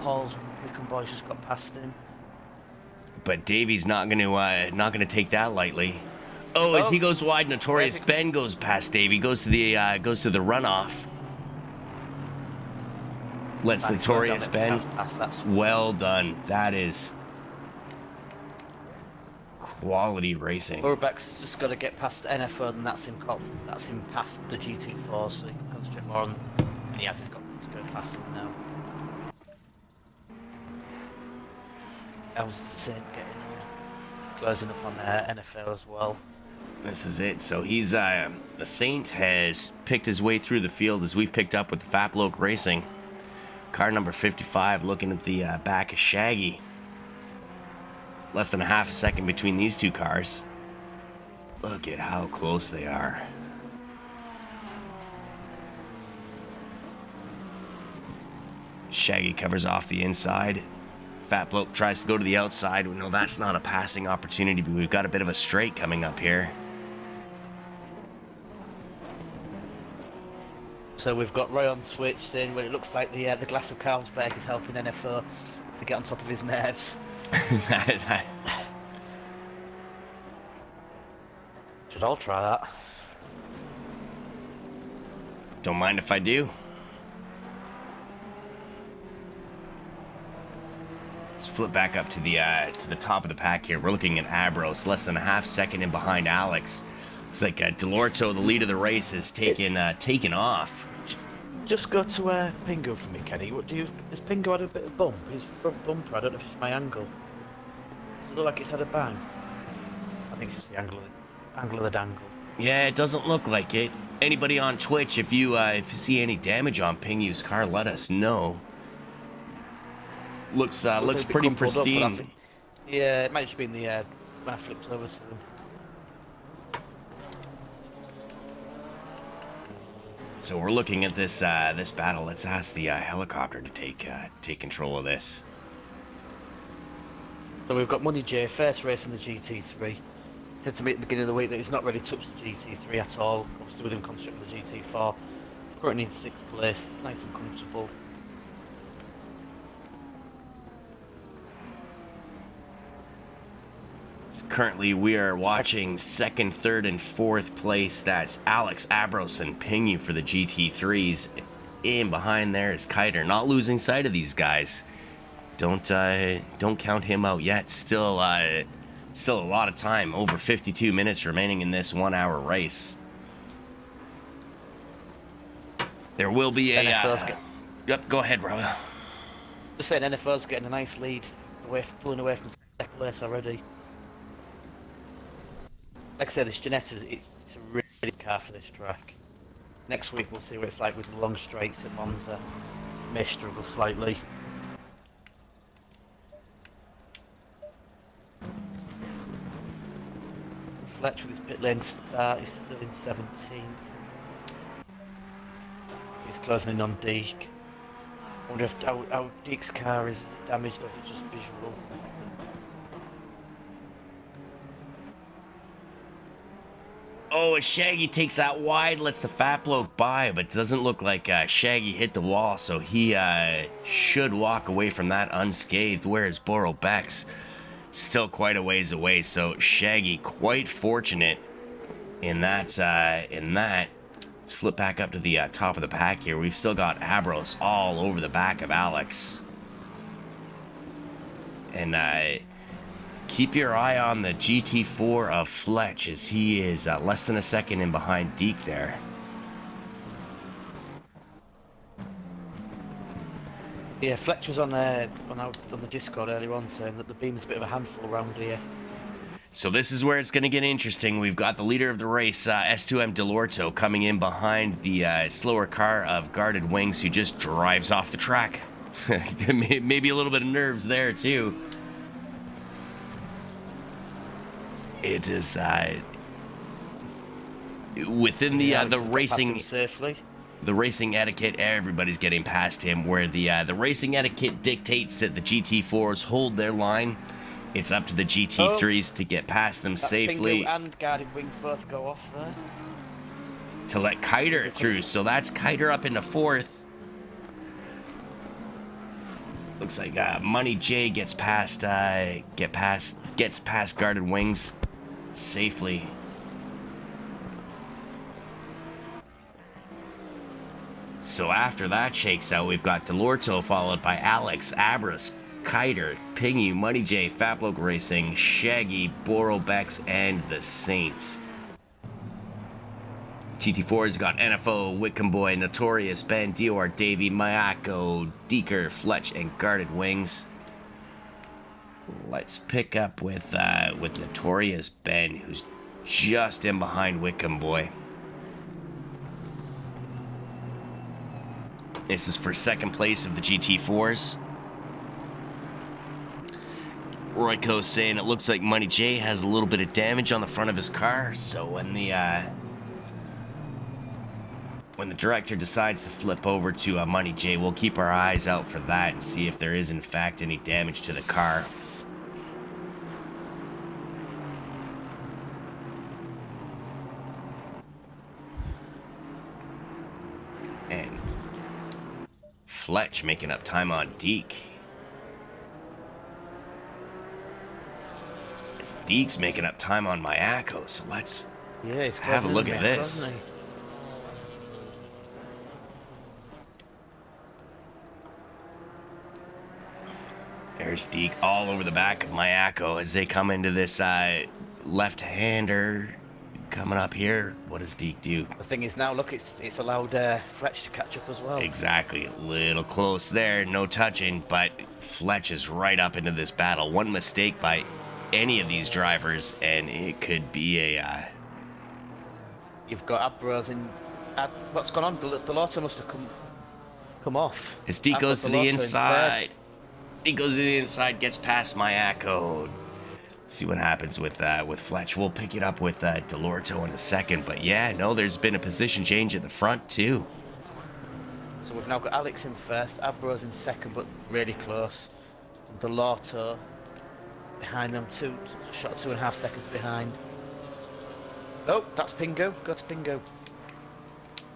Paul's. Wickham Boy's just got past him. But Davey's not gonna take that lightly. Oh, as he goes wide, Notorious Ben goes past Davey. Goes to the runoff. Let's Notorious Ben. Well done. That is quality racing. Burbeck's just got to get past NFO, and that's him past the GT4, so he can concentrate more on. And he's going past him now. That was the same getting on, closing up on NFL as well. This is it. So he's the Saint has picked his way through the field as we've picked up with the Fat Bloke Racing. Car number 55 looking at the back of Shaggy. Less than a half a second between these two cars. Look at how close they are. Shaggy covers off the inside. Fat Bloke tries to go to the outside. No, that's not a passing opportunity, but we've got a bit of a straight coming up here. So we've got Roy on Twitch saying, well, it looks like the glass of Carlsberg is helping NFO to get on top of his nerves. Should all try that. Don't mind if I do. Let's flip back up to the top of the pack here. We're looking at Abros, less than a half second in behind Alex. It's like Delorto, the lead of the race, is taken off. Just go to Pingu for me, Kenny. Has Pingu had a bit of bump? His front bumper, I don't know if it's my angle. Does it look like it's had a bang? I think it's just the angle of the dangle. Yeah, it doesn't look like it. Anybody on Twitch, if you see any damage on Pingu's car, let us know. Looks pretty pristine. Up, yeah, it might just be in the when I flipped over to them. So we're looking at this battle. Let's ask the helicopter to take control of this. So we've got Money J, first race in the GT3. Said to me at the beginning of the week that he's not really touched the GT3 at all. Obviously with him constructing the GT4. Currently in 6th place, it's nice and comfortable. Currently, we are watching 2nd, 3rd, and 4th place. That's Alex, Abros, and Pingu for the GT3s. In behind there is Kiter. Not losing sight of these guys. Don't count him out yet. Still Still a lot of time, over 52 minutes remaining in this 1 hour race. There will be a... Yep, go ahead, Rob. Just saying, NFO's getting a nice lead, pulling away from second place already. Like I said, this Ginetta, it's a really good car for this track. Next week we'll see what it's like with the long straights at Monza. May struggle slightly. Fletch with his pit lane start is still in 17th. He's closing in on Deke. I wonder if how Deke's car is damaged or if it's just visual. Oh, Shaggy takes that wide, lets the fat bloke by, but doesn't look like Shaggy hit the wall, so he should walk away from that unscathed, whereas Boro Beck's still quite a ways away, so Shaggy quite fortunate in that. Let's flip back up to the top of the pack here. We've still got Abros all over the back of Alex. And keep your eye on the GT4 of Fletch, as he is less than a second in behind Deke there. Yeah, Fletch was on the Discord earlier on saying that the beam's a bit of a handful around here. So this is where it's going to get interesting. We've got the leader of the race, S2M Delorto, coming in behind the slower car of Guarded Wings, who just drives off the track. Maybe a little bit of nerves there too. It is within the racing safely. The racing etiquette. Everybody's getting past him. Where the racing etiquette dictates that the GT4s hold their line, it's up to the GT3s to get past them safely. Bingo and Guarded Wings both go off there to let Kiter through. So that's Kiter up into 4th. Looks like Money J gets past Guarded Wings safely. So after that shakes out, we've got Delorto followed by Alex, Abras, Kiter, Pingy, Money J, Fat Bloke Racing, Shaggy, Boro Bex, and the Saints. GT4's got NFO, Wickham Boy, Notorious, Ben, Dior, Davey, Mayako, Deeker, Fletch, and Guarded Wings. Let's pick up with Notorious Ben, who's just in behind Wickham Boy. This is for second place of the GT4s. Royco saying it looks like Money J has a little bit of damage on the front of his car, so when the director decides to flip over to Money J, we'll keep our eyes out for that and see if there is in fact any damage to the car. And Fletch making up time on Deke. As Deke's making up time on Mayako, so let's have a look at this. There's Deke all over the back of Mayako as they come into this left-hander coming up here. What does Deke do? The thing is now, look, it's allowed Fletch to catch up as well. Exactly. A little close there. No touching, but Fletch is right up into this battle. One mistake by any of these drivers, and it could be a... You've got Abros in... what's going on? Delorto must have come off. As Deke goes to the inside. Deke goes to the inside, gets past Mayako. See what happens with Fletch. We'll pick it up with Delorto in a second. But yeah, no, there's been a position change at the front too. So we've now got Alex in first, Abros in second, but really close. And Delorto behind them, shot 2.5 seconds behind. Oh, that's Pingo. Go to Pingo.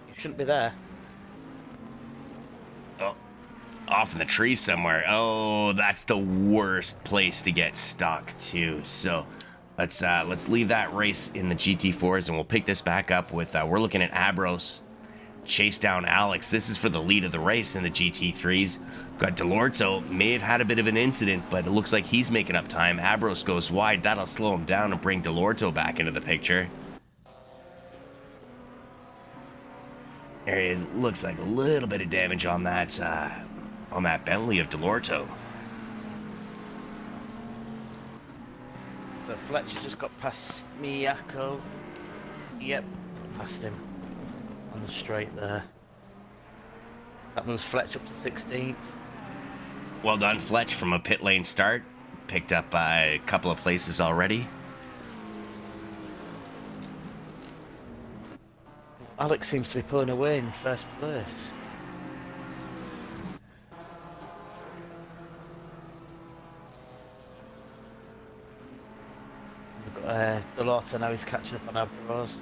You shouldn't be there. Oh, off in the tree somewhere. Oh, that's the worst place to get stuck too. So let's leave that race in the GT4s, and we'll pick this back up with we're looking at Abros, chase down Alex. This is for the lead of the race in the GT3s. Got Delorto, may have had a bit of an incident, but it looks like he's making up time. Abros goes wide. That'll slow him down and bring Delorto back into the picture. There he is. Looks like a little bit of damage on that Bentley of Delorto. So Fletcher just got past Miyako. Yep, past him on the straight there. That moves Fletch up to 16th. Well done, Fletch, from a pit lane start. Picked up a couple of places already. Alex seems to be pulling away in first place. We've got Delorto now, he's catching up on our bros.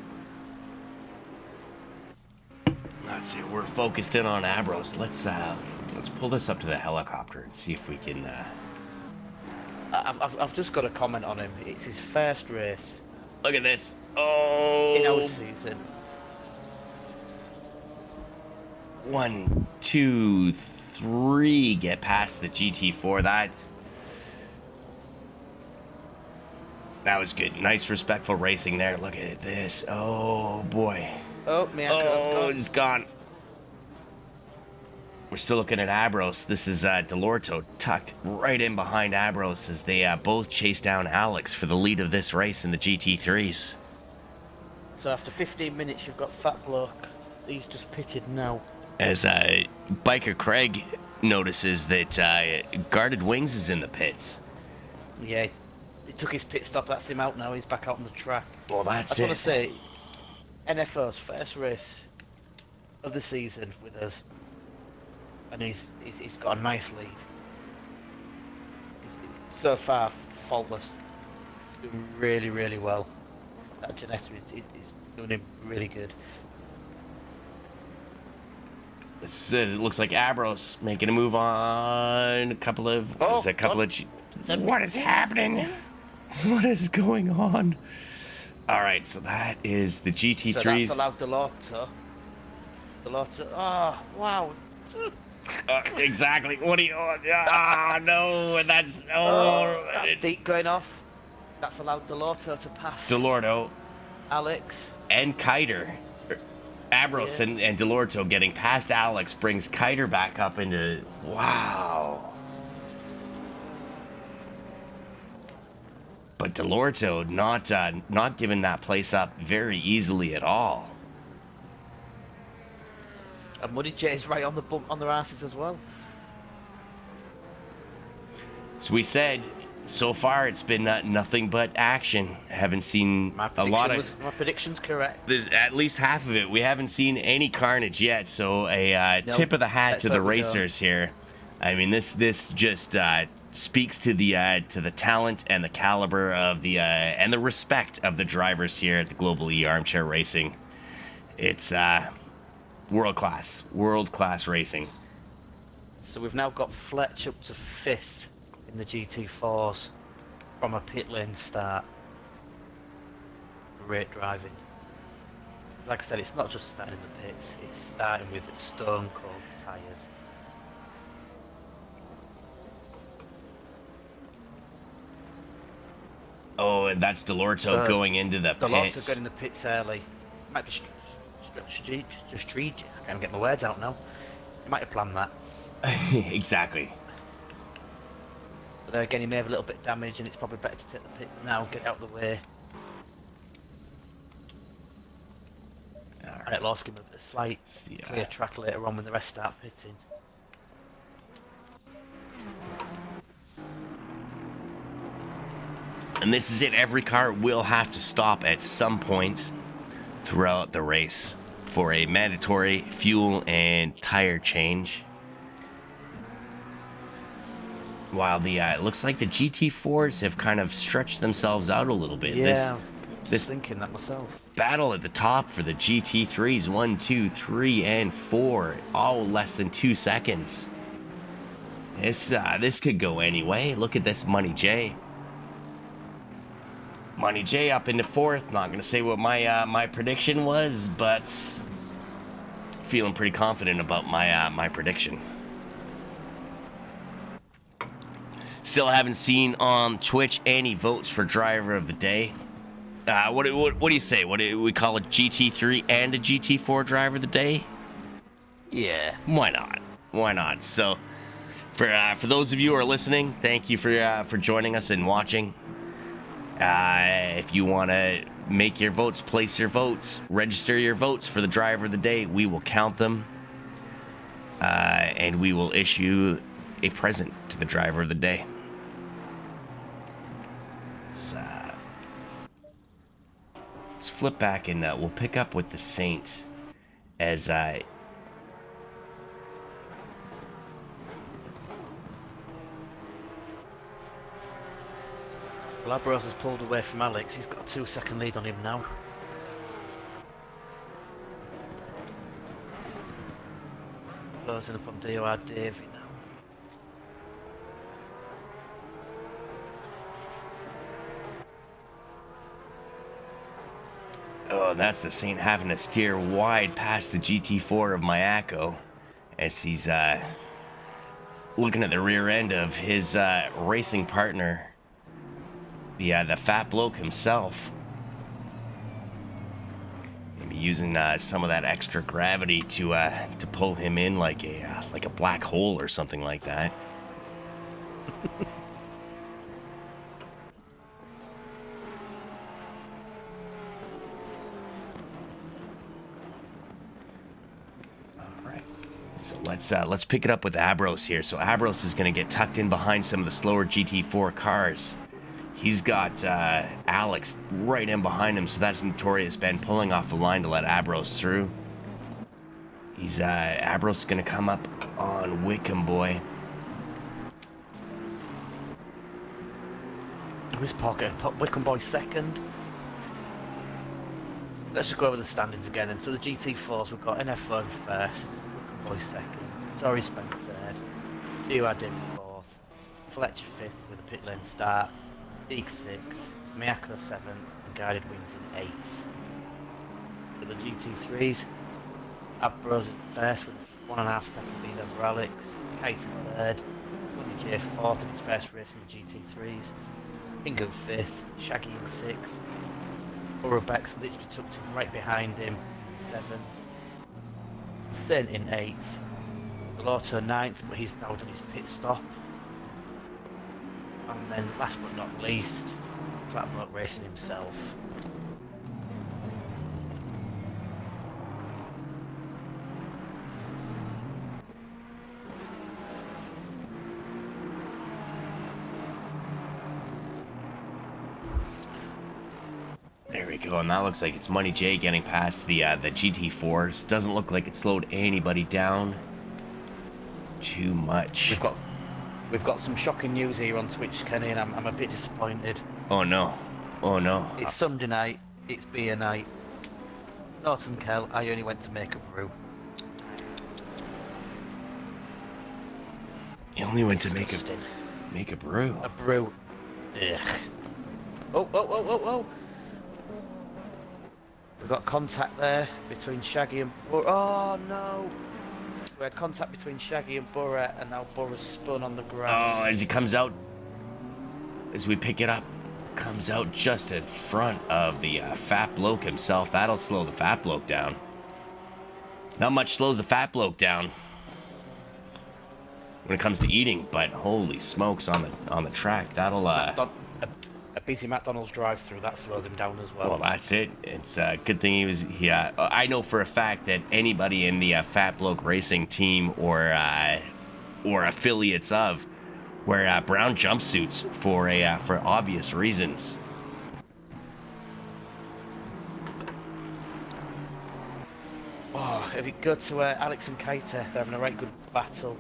That's it. We're focused in on Abros. Let's pull this up to the helicopter and see if we can. I've just got a comment on him. It's his first race. Look at this. Oh. In our season. 1, 2, 3. Get past the GT4. That was good. Nice, respectful racing there. Look at this. Oh boy. Oh, Miyako's gone. It's gone. We're still looking at Abros. This is Delorto tucked right in behind Abros as they both chase down Alex for the lead of this race in the GT3s. So after 15 minutes, you've got Fat Bloke. He's just pitted now. As Biker Craig notices that Guarded Wings is in the pits. Yeah, he took his pit stop. That's him out now. He's back out on the track. Well, that's I just want it. to say, NFO's first race of the season with us, and he's got a nice lead. He's so far faultless. He's doing really, really well. That Janetta is doing him really good. It looks like Abros making a move on a couple of. Oh, What is happening? What is going on? All right, so that is the GT3s. So that's allowed Delorto. Oh, wow. Exactly. What do you? Oh no, that's That's deep going off. That's allowed Delorto to pass. Delorto Alex. and Kiter. Abros and Delorto getting past Alex brings Kiter back up into. Wow. But Delorto not giving that place up very easily at all. And Money Jet is right on the bump on their asses as well. So we said, so far it's been nothing but action. Haven't seen a lot of. My prediction's correct. There's at least half of it. We haven't seen any carnage yet. So a tip of the hat to the racers here. I mean, this just speaks to the talent and the caliber of the and the respect of the drivers here at the Global E Armchair Racing. It's world class racing. So we've now got Fletch up to 5th in the GT4s from a pit lane start. Great driving. Like I said, it's not just starting in the pits, it's starting with its stone cold tyres. Oh, and that's Delorto going into the Delorto pits. going in the pits early. Might be strategic. I can't get my words out now. He might have planned that. Exactly. But again, he may have a little bit of damage, and it's probably better to take the pit now, get out of the way. And it'll ask him a slight clear track later on when the rest start pitting. And this is it. Every car will have to stop at some point throughout the race for a mandatory fuel and tire change. While the it looks like the GT4s have kind of stretched themselves out a little bit. Yeah, this thinking that myself. Battle at the top for the GT3s, 1, 2, 3, and 4, all less than 2 seconds. This could go any way. Look at this, Money J. Money J up into 4th. Not gonna say what my prediction was, but feeling pretty confident about my my prediction. Still haven't seen on Twitch any votes for driver of the day. What do you say? What do we call a GT3 and a GT4 driver of the day? Yeah. Why not? Why not? So, for those of you who are listening, thank you for joining us and watching. If you want to make your votes, place your votes, register your votes for the driver of the day, we will count them, and we will issue a present to the driver of the day. Let's flip back and we'll pick up with the Saint as Labros has pulled away from Alex. He's got a 2-second lead on him now. Closing up on DOR Davey now. Oh, that's the Saint having to steer wide past the GT4 of Mayako as he's looking at the rear end of his racing partner, the fat bloke himself. Maybe using some of that extra gravity to pull him in like a black hole or something like that. So let's pick it up with Abros here. So Abros is going to get tucked in behind some of the slower GT4 cars. He's got Alex right in behind him, so that's Notorious Ben pulling off the line to let Abros through. He's Abros is going to come up on Wickham Boy. Who's pocket? Wickham Boy second. Let's just go over the standings again. And so the GT4s, we've got NF1 first. Boy second, Torrey spent third, Duad in fourth, Fletcher fifth with a pit lane start, Deek sixth, Miyako seventh, and Guided Wings in eighth. For the GT3s, Abros first with a 1.5 second lead over Alex, Kate in third, Money J fourth in his first race in the GT3s, Ingo fifth, Shaggy in sixth, Burrow-Bex literally tucked him right behind him in seventh. Saint in 8th, Lotto 9th, but he's now done his pit stop. And then last but not least, Flat Bloke racing himself. There we go, and that looks like it's Money J getting past the GT4s. Doesn't look like it slowed anybody down too much. We've got some shocking news here on Twitch, Kenny, and I'm a bit disappointed. Oh no, oh no. It's Sunday night, it's beer night. Norton Kell, I only went to make a brew. You only went to make a brew. A brew. Ugh. Oh. We've got contact there between Shaggy and Burra. Oh no! We had contact between Shaggy and Burra, and now Burra's spun on the grass. Oh, as he comes out, as we pick it up, comes out just in front of the fat bloke himself. That'll slow the fat bloke down. Not much slows the fat bloke down when it comes to eating, but holy smokes on the track, that'll A busy McDonald's drive-through that slows him down as well. Well, that's it. It's a good thing he was. I know for a fact that anybody in the Fat Bloke Racing team or affiliates of wear brown jumpsuits for obvious reasons. Oh, if you go to Alex and Kaita, they're having a right good battle.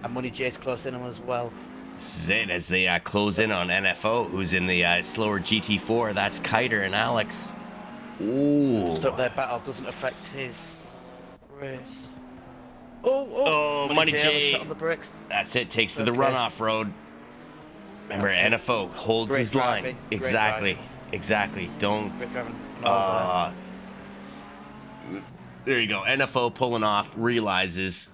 And Money J's close in on as well. This is it as they close in on NFO, who's in the slower GT4. That's Kiter and Alex. Ooh. Stop their battle doesn't affect his race. Oh, Money J. Shot on the bricks. That's it. Takes to the runoff road. Remember, NFO holds Great his driving. line. Exactly. Don't. Great driving. There you go. NFO pulling off, realizes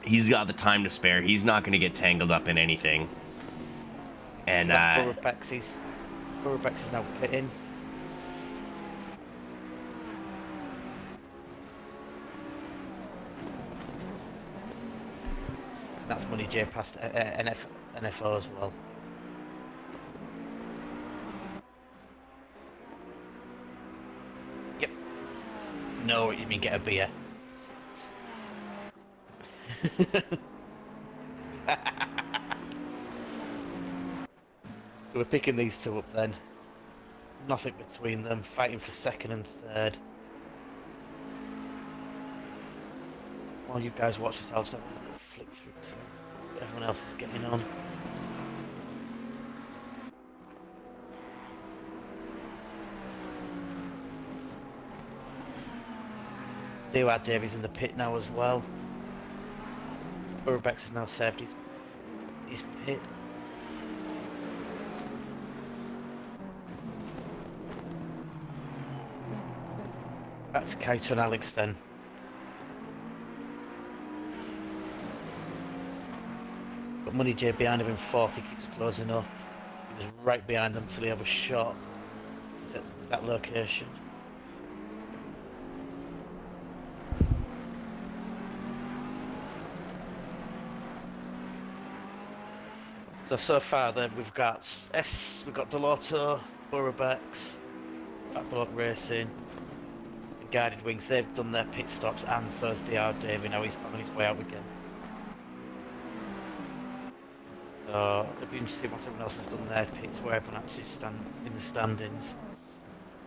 he's got the time to spare. He's not going to get tangled up in anything. And Borobex is now pitting. That's Money J past NFO as well. Yep. No, what you mean get a beer. So we're picking these two up then. Nothing between them, fighting for second and third. While you guys watch yourselves, have a flick through so everyone else is getting on. Dewad Davies in the pit now as well. Urbex has now saved his pit. Back to Kaito and Alex then. Got Money J behind him in fourth, he keeps closing up. He was right behind them until he had a shot. Is that location? So far then we've got we've got Delotto, Borobex, Fat Block Racing, and Guided Wings. They've done their pit stops, and so has DR Davey. Now he's on his way out again. So it'll be interesting to see what everyone else has done their pits, where everyone actually stand in the standings.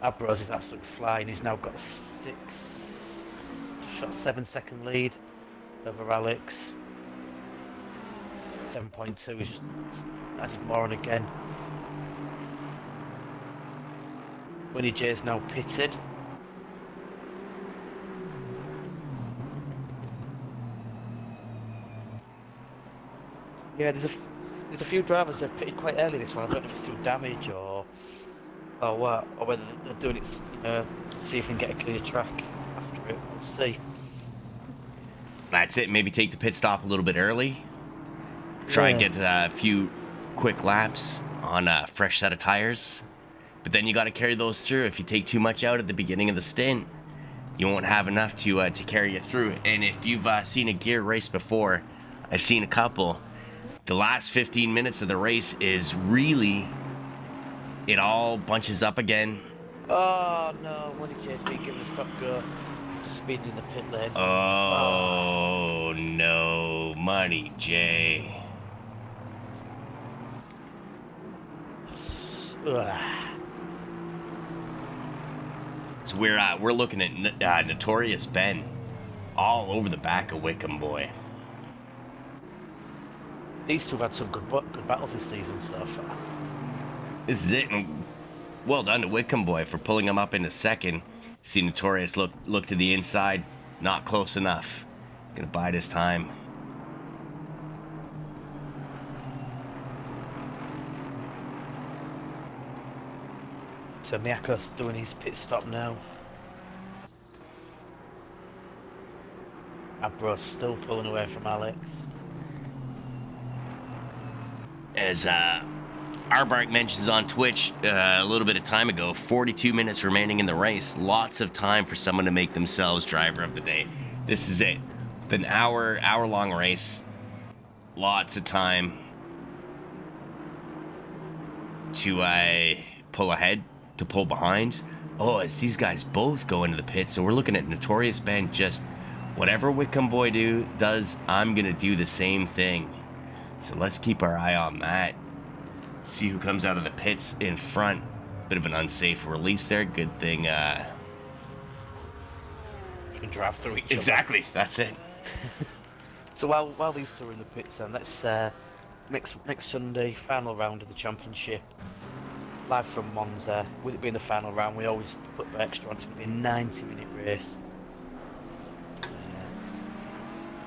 Abros is absolutely flying. He's now got a 7-second lead over Alex. 7.2, he's just added more on again. Winnie J is now pitted. Yeah, there's a few drivers they've pitted quite early this one. I don't know if it's through damage or what, or whether they're doing it, see if we can get a clear track after it. We'll see. That's it. Maybe take the pit stop a little bit early. Try and get a few quick laps on a fresh set of tires. But then you got to carry those through. If you take too much out at the beginning of the stint, you won't have enough to carry you through. And if you've seen a gear race before, I've seen a couple. The last 15 minutes of the race is really, it all bunches up again. Oh no, Money J's been given a stop go for speeding in the pit lane. Oh no, Money J. So we're looking at Notorious Ben all over the back of Wickham Boy. These two have had some good battles this season so far. This is it, and well done to Wickham Boy for pulling him up into second. See Notorious look to the inside, not close enough. Gonna bide his time. So Miyako's doing his pit stop now. Abro's still pulling away from Alex. As Arbark mentions on Twitch a little bit of time ago, 42 minutes remaining in the race. Lots of time for someone to make themselves driver of the day. This is it. It's an hour-long race. Lots of time to pull ahead, to pull behind. Oh, it's these guys both go into the pit. So we're looking at Notorious Ben just whatever Wickham Boy does, I'm going to do the same thing. So let's keep our eye on that. See who comes out of the pits in front. Bit of an unsafe release there. Good thing. You can drive through each other. Exactly. That's it. So while these two are in the pits, then let's next Sunday, final round of the championship, live from Monza. With it being the final round, we always put the extra on. It's going to be a 90-minute race.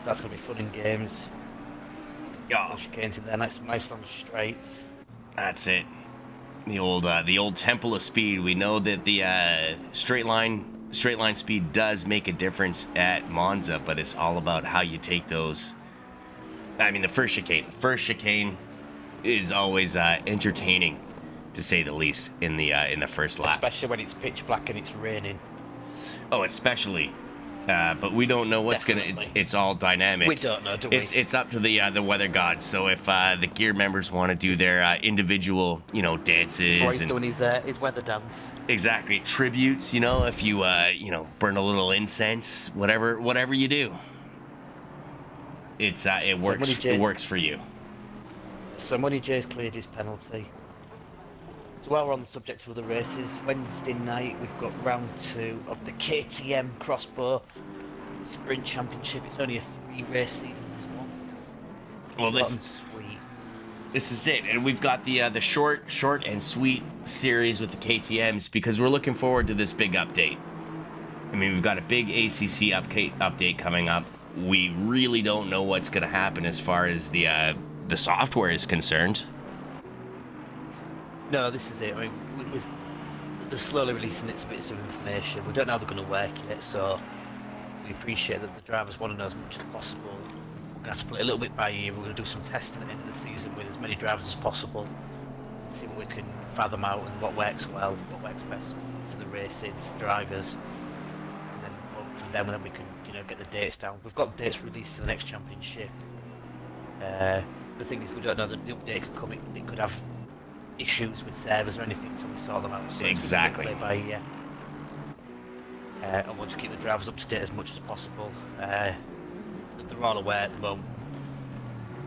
That's going to be fun and games. Yeah. Chicanes in there, nice long straights. That's it. The old Temple of Speed. We know that the straight line straight line speed does make a difference at Monza, but it's all about how you take those. I mean, the first chicane is always entertaining, to say the least, in the first lap. Especially when it's pitch black and it's raining. Oh, especially. But we don't know what's it's all dynamic. We don't know, do we? It's up to the weather gods. So if the gear members want to do their individual, dances, before he's doing his weather dance. Exactly, tributes. If you burn a little incense, whatever you do, it works. It works for you. So Money J's cleared his penalty. So while we're on the subject of other races, Wednesday night we've got round 2 of the KTM Crossbow Sprint Championship. It's only a 3-race season, this one. Well, Short and sweet. This is it, and we've got the short and sweet series with the KTMs because we're looking forward to this big update. I mean, we've got a big ACC update coming up. We really don't know what's going to happen as far as the software is concerned. No, this is it. I mean, they're slowly releasing its bits of information. We don't know how they're going to work yet, so we appreciate that the drivers want to know as much as possible. We're going to have to play a little bit by ear. We're going to do some testing at the end of the season with as many drivers as possible, see what we can fathom out and what works well, what works best for the racing, for drivers, and then for them, and then we can get the dates down. We've got dates released for the next championship. The thing is, we don't know that the update could come. It could have issues with servers or anything, so we sort them out. So exactly. Play by ear. And we'll just keep the drivers up to date as much as possible. They're all aware at the moment.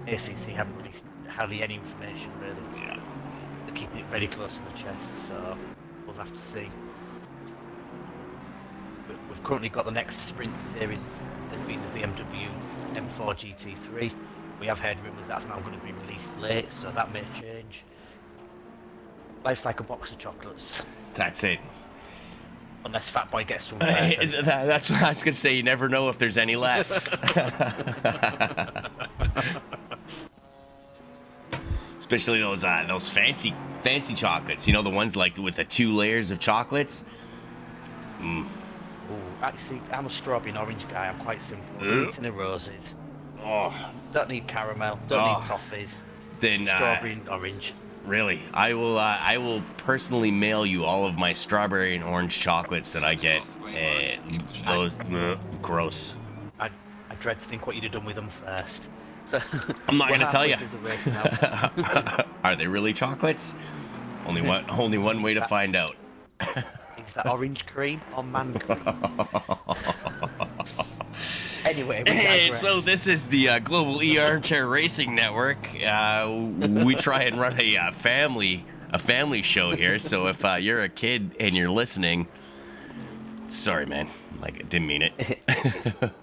ACC haven't released hardly any information really. Yeah. They're keeping it very close to the chest, so we'll have to see. But we've currently got the next sprint series has been the BMW M4 GT3. We have heard rumours that's now going to be released late, so that may change. Life's like a box of chocolates. That's it. Unless Fat Boy gets some. That's what I was going to say. You never know if there's any left. Especially those fancy chocolates. The ones like with the 2 layers of chocolates. Ooh, actually, I'm a strawberry and orange guy. I'm quite simple. Eating the roses. Oh. Don't need caramel. Don't need toffees. Then strawberry and orange. Really, I will personally mail you all of my strawberry and orange chocolates that I get. Those gross. I dread to think what you'd have done with them first. So I'm not going to tell you. Are they really chocolates? Only one way to find out. Is that orange cream or man cream? Anyway, hey, so this is the Global Armchair Racing Network. We try and run a family show here. So if you're a kid and you're listening, sorry, man. I didn't mean it.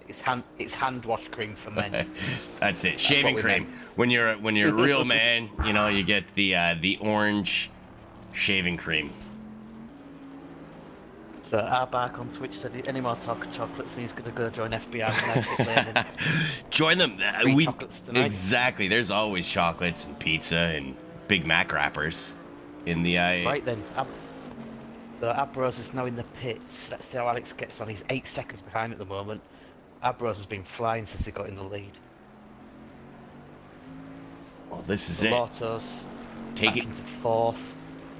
It's hand wash cream for men. That's it. Shaving cream. When you're a real man, you get the orange shaving cream. So Arbark on Twitch said any more talk of chocolates and he's going to go join FBI and join them. Chocolates tonight. Exactly. There's always chocolates and pizza and Big Mac wrappers in the Right then. So Abros is now in the pits. Let's see how Alex gets on. He's 8 seconds behind at the moment. Abros has been flying since he got in the lead. Well, this is Lotto's back into 4th.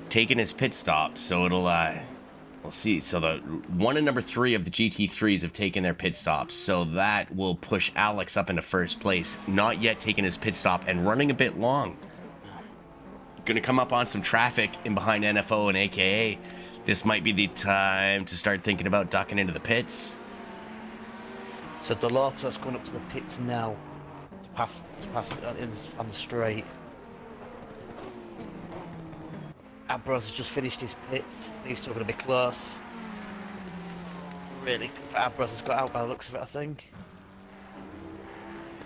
Taking his pit stop, so it'll we'll see. So the 1 and number 3 of the GT3s have taken their pit stops, so that will push Alex up into 1st place. Not yet taking his pit stop and running a bit long. Gonna come up on some traffic in behind NFO and AKA. This might be the time to start thinking about ducking into the pits. So Delorto's going up to the pits now to pass on the straight. Abros has just finished his pits. He's still going to be close. Really, Abros has got out by the looks of it, I think.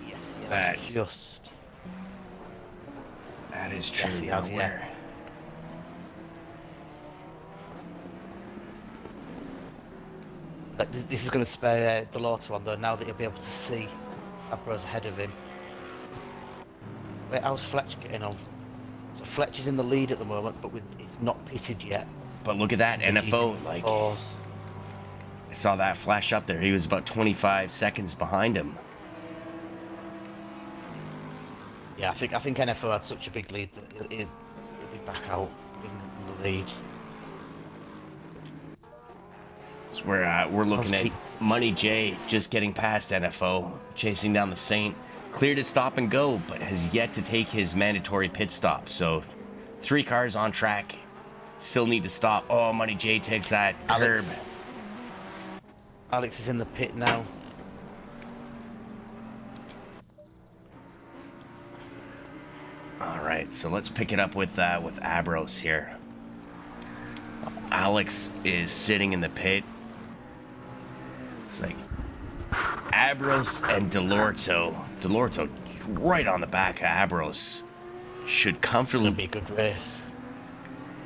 Yes, That's just. That is true. Yes, he has, where? Like, this is going to spare Delorto on though. Now that he'll be able to see Abros ahead of him. Wait, how's Fletch getting on? So Fletch is in the lead at the moment, but it's not pitted yet. But look at that, NFO, like... I saw that flash up there. He was about 25 seconds behind him. Yeah, I think NFO had such a big lead that he'll be back out in the lead. So we're looking at Money J just getting past NFO, chasing down the Saint. Cleared his stop and go, but has yet to take his mandatory pit stop. So 3 cars on track still need to stop. Oh, Money J takes that curb. Alex is in the pit now. All right, so let's pick it up with Abros here. Alex is sitting in the pit. It's like Abros and Delorto. Delorto right on the back of Abros. Should comfortably be a good race.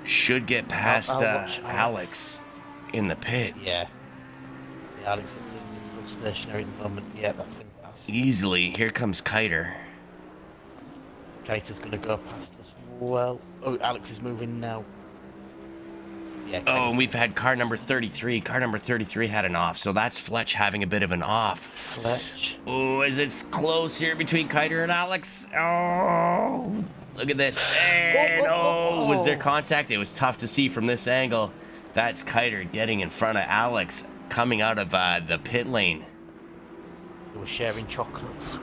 Should get past I'll watch Alex in the pit. Yeah. Alex is still stationary at the moment. Yeah, that's him. Easily. Here comes Kiter. Kiter's going to go past as well. Oh, Alex is moving now. Yeah, oh, and we've had car number 33. Car number 33 had an off, so that's Fletch having a bit of an off. Fletch. Oh, is it close here between Kiter and Alex? Oh, look at this. And oh, was there contact? It was tough to see from this angle. That's Kiter getting in front of Alex, coming out of the pit lane. They were sharing chocolates.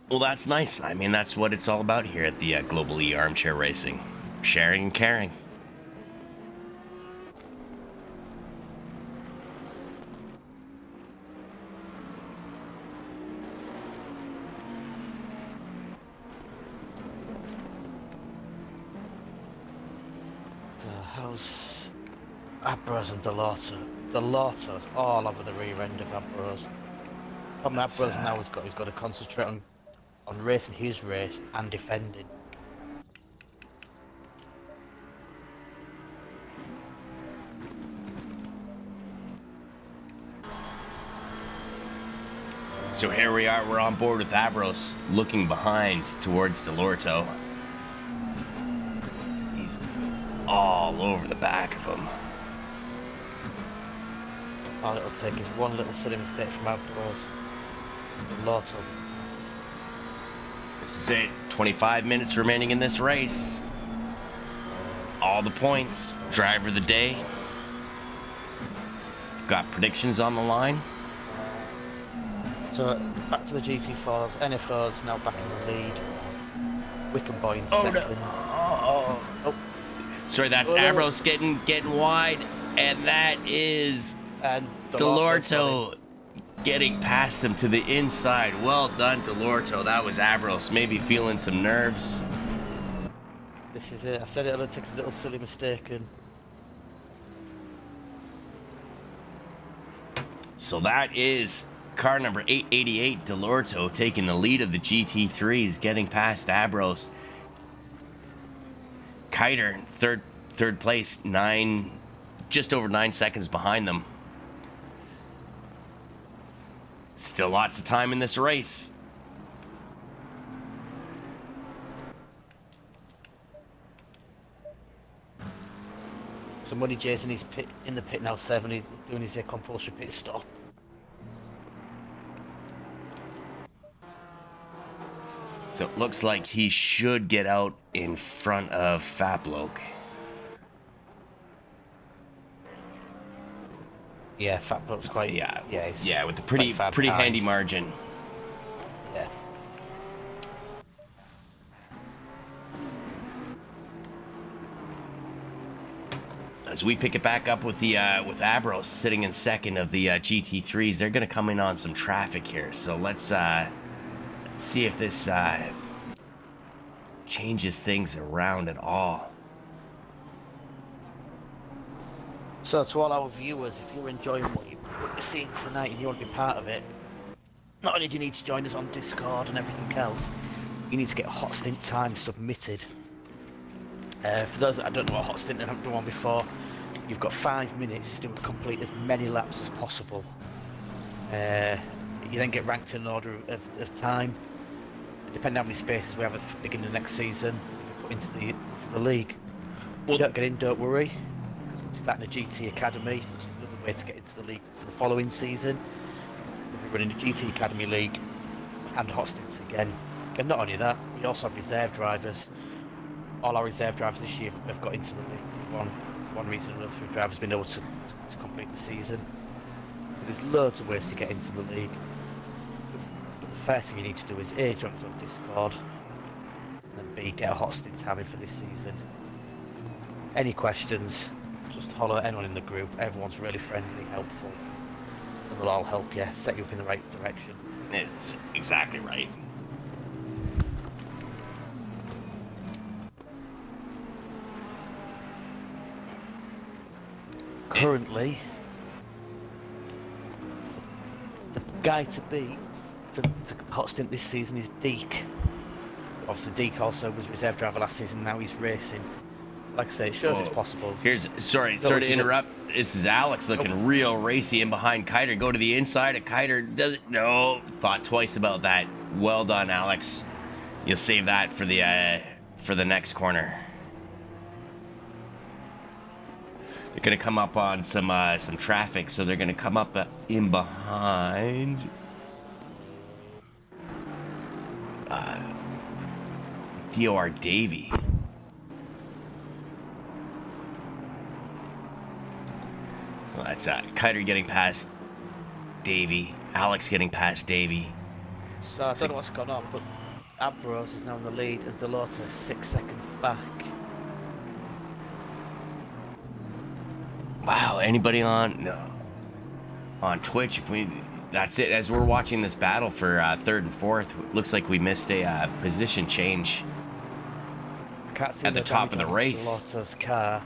Well, that's nice. I mean, that's what it's all about here at the Global E Armchair Racing. Sharing and caring. How's Abros and Delorto? Delorto's all over the rear end of Abros. Problem Abros now he's got to concentrate on racing his race and defending. So here we are, we're on board with Abros, looking behind towards Delorto. He's all over the back of him. All it'll take is one little silly mistake from Abros. Delorto. This is it, 25 minutes remaining in this race. All the points, driver of the day. Got predictions on the line. So back to the GT4s. NFO's now back in the lead. Wickham Boy in second. No. Oh. Sorry, that's Abros getting wide, and that is Delorto getting past him to the inside. Well done, Delorto. That was Abros, maybe feeling some nerves. This is it. I said it'll take a little silly mistake. And so that is car number 888, Delorto, taking the lead of the GT3s, getting past Abros. Kiter, third place, just over 9 seconds behind them. Still lots of time in this race. so Money J's in the pit now, 7. He's doing his compulsory pit stop. So it looks like he should get out in front of Faploke. Yeah, Faploke's quite... Yeah, with a pretty handy margin. Yeah. As we pick it back up with with Abros sitting in second of the GT3s, they're going to come in on some traffic here. So let's see if this changes things around at all. So to all our viewers, if you're enjoying what you're seeing tonight and you want to be part of it, not only do you need to join us on Discord and everything else, you need to get Hot Stint time submitted. For those that don't know what Hot Stint and haven't done one before, you've got 5 minutes to complete as many laps as possible. You then get ranked in an order of time. Depending on how many spaces we have at the beginning of next season, you get put into the league. Well, you don't get in, don't worry. starting a GT Academy, which is another way to get into the league for the following season. We're running a GT Academy League and hot stints again. And not only that, we also have reserve drivers. All our reserve drivers this year have got into the league for one reason or another. Through drivers been able to complete the season. So there's loads of ways to get into the league. But the first thing you need to do is A, join us on Discord, and B, get a hot stint having for this season. Any questions, just holler at anyone in the group. Everyone's really friendly, helpful, and they'll all help you, set you up in the right direction. It's exactly right. Currently, the guy to beat for the hot stint this season is Deke. Obviously, Deke also was reserve driver last season. Now he's racing. Like I say, it shows it's possible. Sorry to interrupt. This is Alex looking real racy in behind Kiter. Go to the inside. Kiter doesn't. No, thought twice about that. Well done, Alex. You'll save that for the next corner. They're gonna come up on some traffic, so they're gonna come up in behind. DOR Davey. Well, that's Kiter getting past Davey. Alex getting past Davey. So I don't know what's gone on, but Ambrose is now in the lead and Delota is 6 seconds back. Wow, anybody on Twitch? That's it. As we're watching this battle for third and fourth, looks like we missed a position change at the top of the race. Delota's car.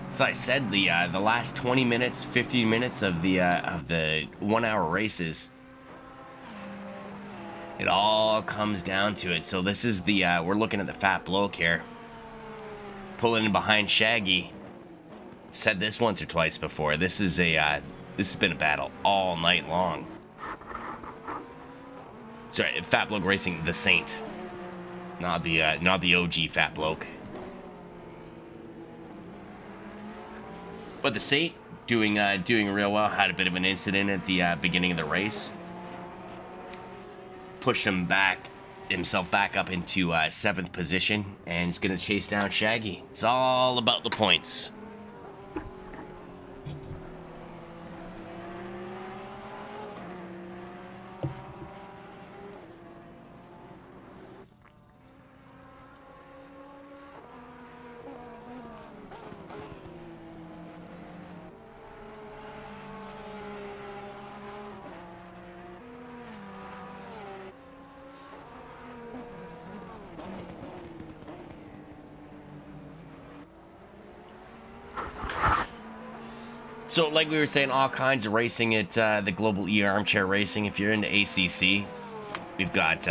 So I said the last 20 minutes, 15 minutes of the 1 hour races. It all comes down to it. So this is we're looking at the fat bloke here. Pulling in behind Shaggy. Said this once or twice before. This has been a battle all night long. Sorry, Fat Bloke Racing, the Saint. Not the OG Fat Bloke. But the Saint doing real well. Had a bit of an incident at the beginning of the race. Pushed himself back up into 7th position, and is going to chase down Shaggy. It's all about the points. So, like we were saying, all kinds of racing at the Global Armchair Racing. If you're into ACC, we've got,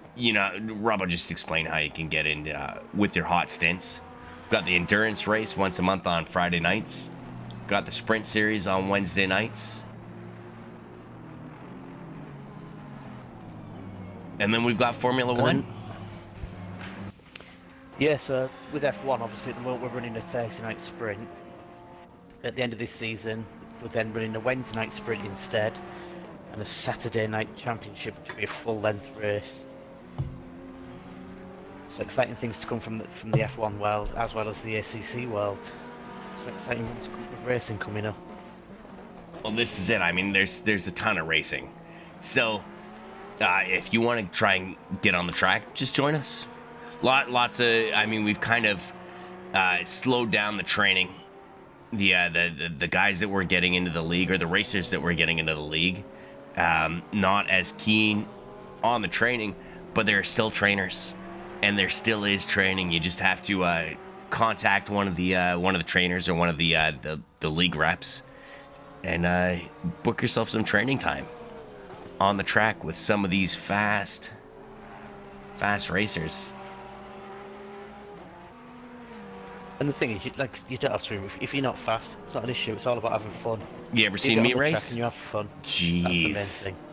Rob will just explain how you can get in with your hot stints. We've got the endurance race once a month on Friday nights. Got the sprint series on Wednesday nights. And then we've got Formula One. Yeah, so with F1, obviously at the moment we're running a Thursday night sprint. At the end of this season, we're then running a Wednesday night sprint instead, and a Saturday night championship, which will be a full-length race. So exciting things to come from the F1 world, as well as the ACC world. So exciting things with racing coming up. Well, this is it. I mean, there's a ton of racing. So, if you want to try and get on the track, just join us. Lots of. I mean, we've kind of slowed down the training. The guys that were getting into the league, or the racers that were getting into the league, not as keen on the training, but there are still trainers, and there still is training. You just have to contact one of the trainers or one of the league reps, and book yourself some training time on the track with some of these fast racers. And the thing is, you don't have to. If you're not fast, it's not an issue. It's all about having fun. You ever seen me race? You ever seen me race? And you have fun. Jeez. That's the main thing.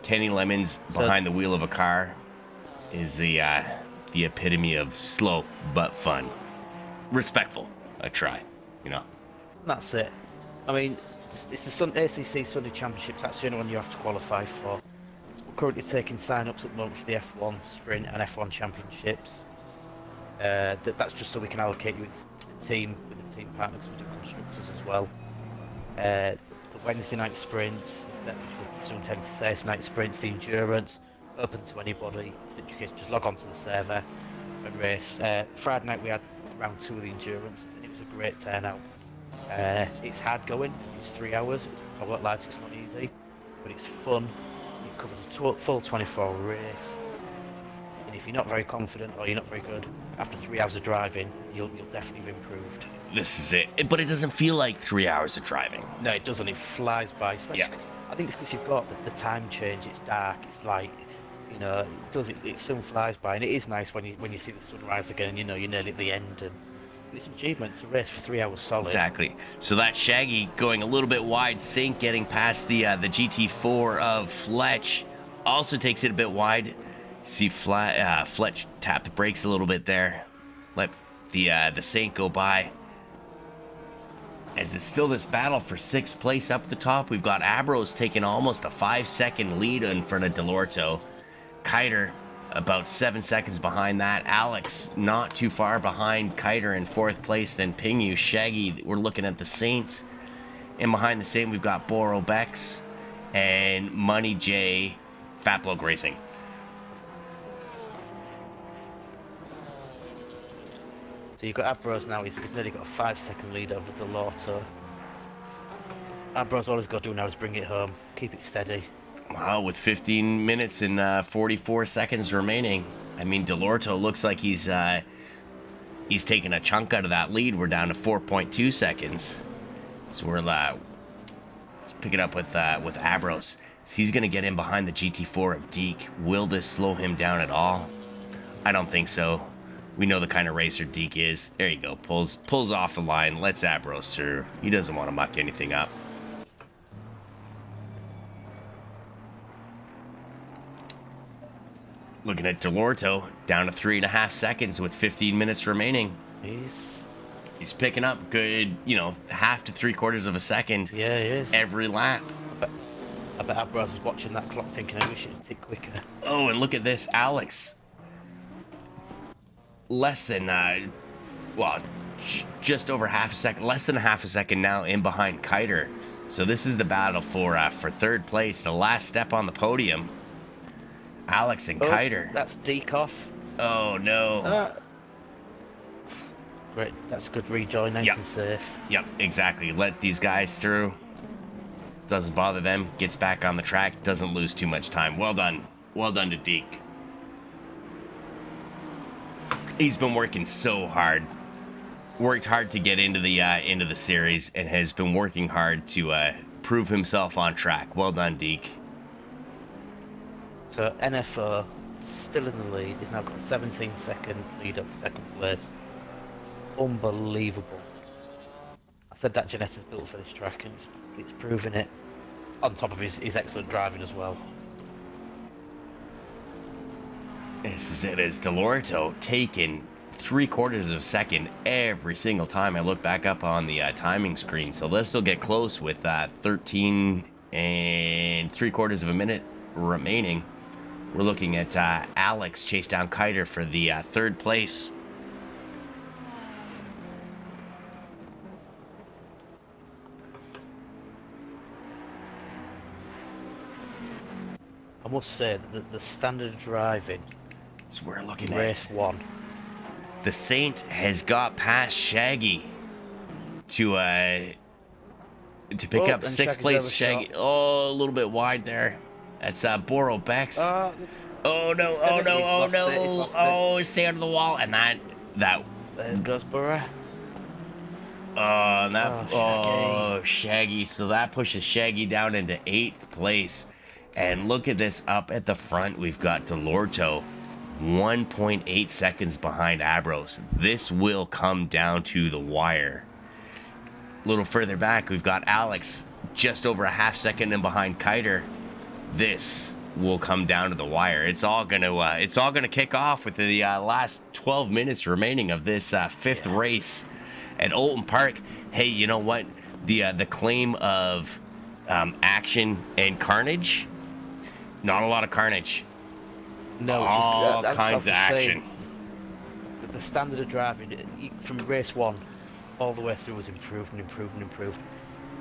Kenny Lemons behind the wheel of a car is the epitome of slow but fun. Respectful, I try, you know. That's it. I mean, it's the ACC Sunday Championships. That's the only one you have to qualify for. We're currently taking sign-ups at the moment for the F1 Sprint and F1 Championships. That's just so we can allocate you into the team with the team partner, because we do constructors as well. The Wednesday night sprints, which we're soon taking to Thursday night sprints, the endurance, open to anybody. Just log on to the server and race. Friday night we had round 2 of the endurance, and it was a great turnout. It's hard going, it's 3 hours. I won't lie to you, it's not easy, but it's fun. It covers a full 24-hour race. And if you're not very confident or you're not very good, after 3 hours of driving, you'll definitely have improved. This is it. But it doesn't feel like 3 hours of driving. No, it doesn't. It flies by. Especially, I think it's because you've got the time change. It's dark. It's light. You know, it soon flies by, and it is nice when you see the sunrise again. You know, you're nearly at the end, and it's an achievement to race for 3 hours solid. Exactly. So that Shaggy going a little bit wide, Sink getting past the GT4 of Fletch, also takes it a bit wide. See Fletch tap the brakes a little bit there, let the Saint go by. As it's still this battle for 6th place up at the top, we've got Abros taking almost a 5-second lead in front of Delorto. Kiter about 7 seconds behind that. Alex not too far behind Kiter in 4th place. Then Pingu, Shaggy, we're looking at the Saint. And behind the Saint, we've got Boro Bex and Money J, Fatblog Racing. So you've got Abros now, he's nearly got a 5-second lead over Delorto. Abros all he's got to do now is bring it home, keep it steady. Wow, with 15 minutes and 44 seconds remaining. I mean, Delorto looks like he's taking a chunk out of that lead. We're down to 4.2 seconds. So we're pick it up with Abros. So he's going to get in behind the GT4 of Deke. Will this slow him down at all? I don't think so. We know the kind of racer Deke is. There you go. Pulls off the line. Lets Abros through. He doesn't want to muck anything up. Looking at Delorto, down to 3.5 seconds with 15 minutes remaining. He's picking up good, half to 3/4 of a second. Yeah, he is. Every lap. I bet Abros is watching that clock thinking, I wish it'd tick quicker. Oh, and look at this, Alex. Less than, just over half a second, less than half a second now in behind Kiter. So this is the battle for 3rd place, the last step on the podium. Alex and Kiter. That's Deke off. Oh, no. Great, that's a good rejoin, nice and safe. Yep, exactly. Let these guys through. Doesn't bother them, gets back on the track, doesn't lose too much time. Well done. Well done to Deke. He's been working so hard. Worked hard to get into the series and has been working hard to prove himself on track. Well done, Deke. So NFO still in the lead. He's now got a 17-second lead up to 2nd place. Unbelievable. I said that Janetta's built for this track, and it's proving it. On top of his excellent driving as well. This is it, as Delorto taking 3/4 of a second every single time I look back up on the timing screen. So this will get close with 13 3/4 of a minute remaining. We're looking at Alex chase down Kiter for the 3rd place. I must say that the standard driving. So we're looking race at 1. The Saint has got past Shaggy to pick up 6th place. Shaggy, a little bit wide there. That's Boro Bex. Oh no! Oh no! Oh no! Oh, stay under the wall, and that. There goes Boro. Shaggy. So that pushes Shaggy down into 8th place. And look at this up at the front. We've got Delorto 1.8 seconds behind Abros. This will come down to the wire. A little further back, we've got Alex just over a half second in behind Kiter. This will come down to the wire. It's all gonna kick off with the last 12 minutes remaining of this fifth race at Oulton Park. Hey, you know what? The claim of action and carnage. Not a lot of carnage. No, all kinds of action. The standard of driving from race 1 all the way through was improved and improved and improved.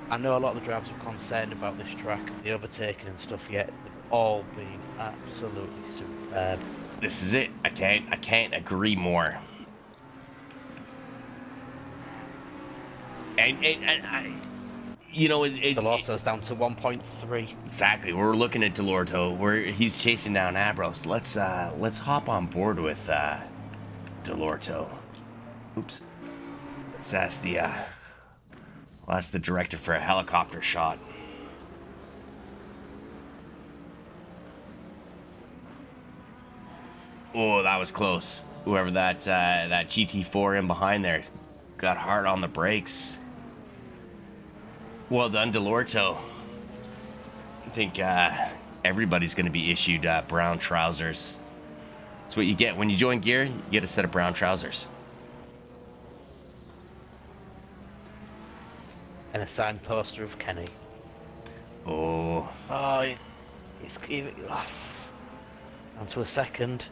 I know a lot of the drivers were concerned about this track, the overtaking and stuff, yet they've all been absolutely superb. This is it. I can't agree more. And you know, Delorto's down to 1.3. Exactly. We're looking at Delorto, where he's chasing down Abros. Let's hop on board with Delorto. Oops. Let's ask the director for a helicopter shot. Oh, that was close. Whoever that GT4 in behind there got hard on the brakes. Well done, Delorto. I think everybody's going to be issued brown trousers. That's what you get when you join Gear. You get a set of brown trousers. And a signed poster of Kenny. Oh. Oh, it's down to a second.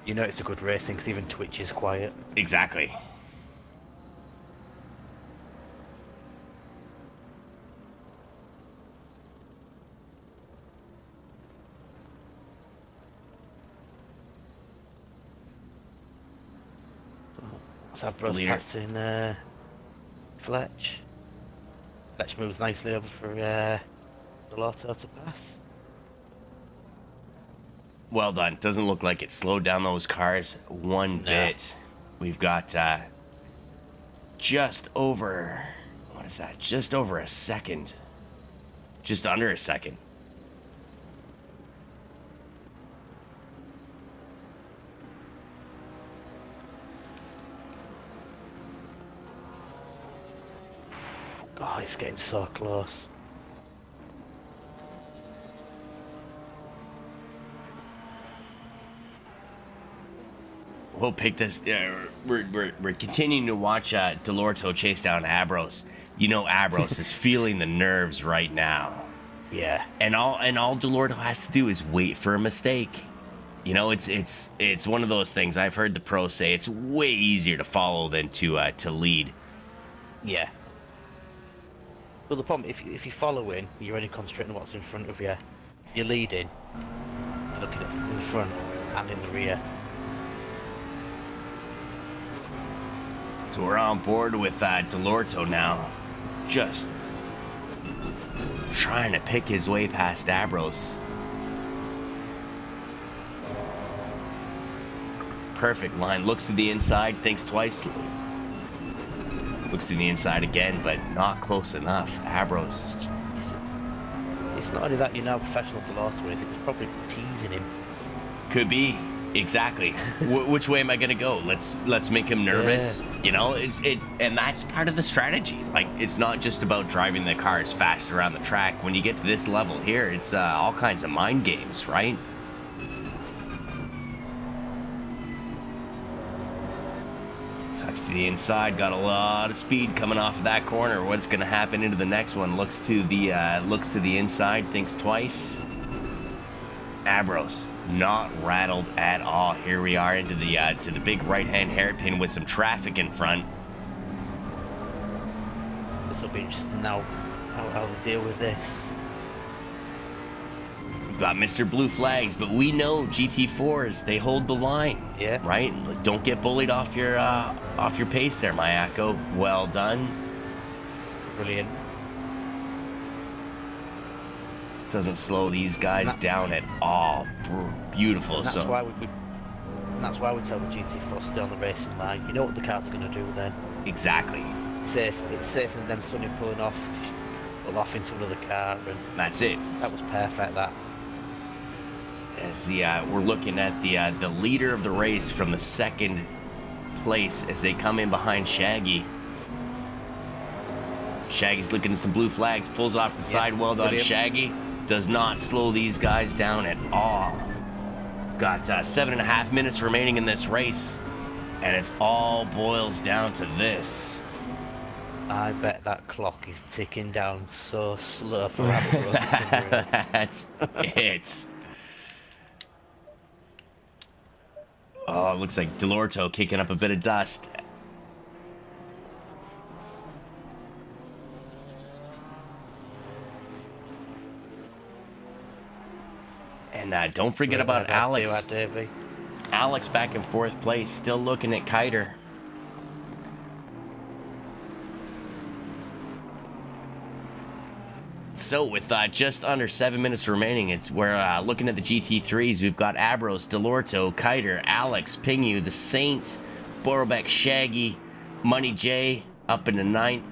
You know it's a good racing because even Twitch is quiet. Exactly. So Abros passing Fletch. Fletch moves nicely over for Delorto to pass. Well done. Doesn't look like it slowed down those cars one bit. We've got just over, what is that? Just over a second. Just under a second. Oh, it's getting so close. We'll pick this. We're continuing to watch Delorto chase down Abros. You know, Abros is feeling the nerves right now. Yeah. And all Delorto has to do is wait for a mistake. You know, it's one of those things. I've heard the pros say it's way easier to follow than to lead. Yeah. Well, the problem, if you're following, you're only concentrating on what's in front of you. If you're leading, you're looking at in the front and in the rear. So we're on board with Delorto now. Just trying to pick his way past Abros. Perfect line. Looks to the inside, thinks twice. Looks to the inside again, but not close enough. Abros is... It's not only that, you know, professional Delorto, I think it's probably teasing him. Could be. Exactly. Which way am I gonna go? Let's make him nervous. Yeah. You know, and that's part of the strategy. Like, it's not just about driving the cars fast around the track. When you get to this level here, it's all kinds of mind games, right? Tucks to the inside, got a lot of speed coming off of that corner. What's gonna happen into the next one? Looks to the inside, thinks twice. Abros. Not rattled at all. Here we are into the to the big right-hand hairpin with some traffic in front. This will be interesting now, how they deal with this. We've got Mr. Blue Flags, but we know GT4s, they hold the line. Yeah. Right? Don't get bullied off your pace there, Mayako. Well done. Brilliant. Doesn't slow these guys down at all. Beautiful. And that's why we tell the GT4 stay on the racing line. You know what the cars are going to do then. Exactly. It's safer than them suddenly pull off into another car. And that's it. That was perfect. That. As we're looking at the leader of the race from the second place as they come in behind Shaggy. Shaggy's looking at some blue flags, pulls off the side. Well done, Shaggy. Does not slow these guys down at all. Got 7.5 minutes remaining in this race, and it's all boils down to this. I bet that clock is ticking down so slow for that. That's it. Oh, it looks like Delorto kicking up a bit of dust. And don't forget about Alex. Alex back in 4th place, still looking at Kiter. So with just under 7 minutes remaining, we're looking at the GT3s. We've got Abros, Delorto, Kiter, Alex, Pingu, the Saint, Borobeck, Shaggy, Money J up into 9th.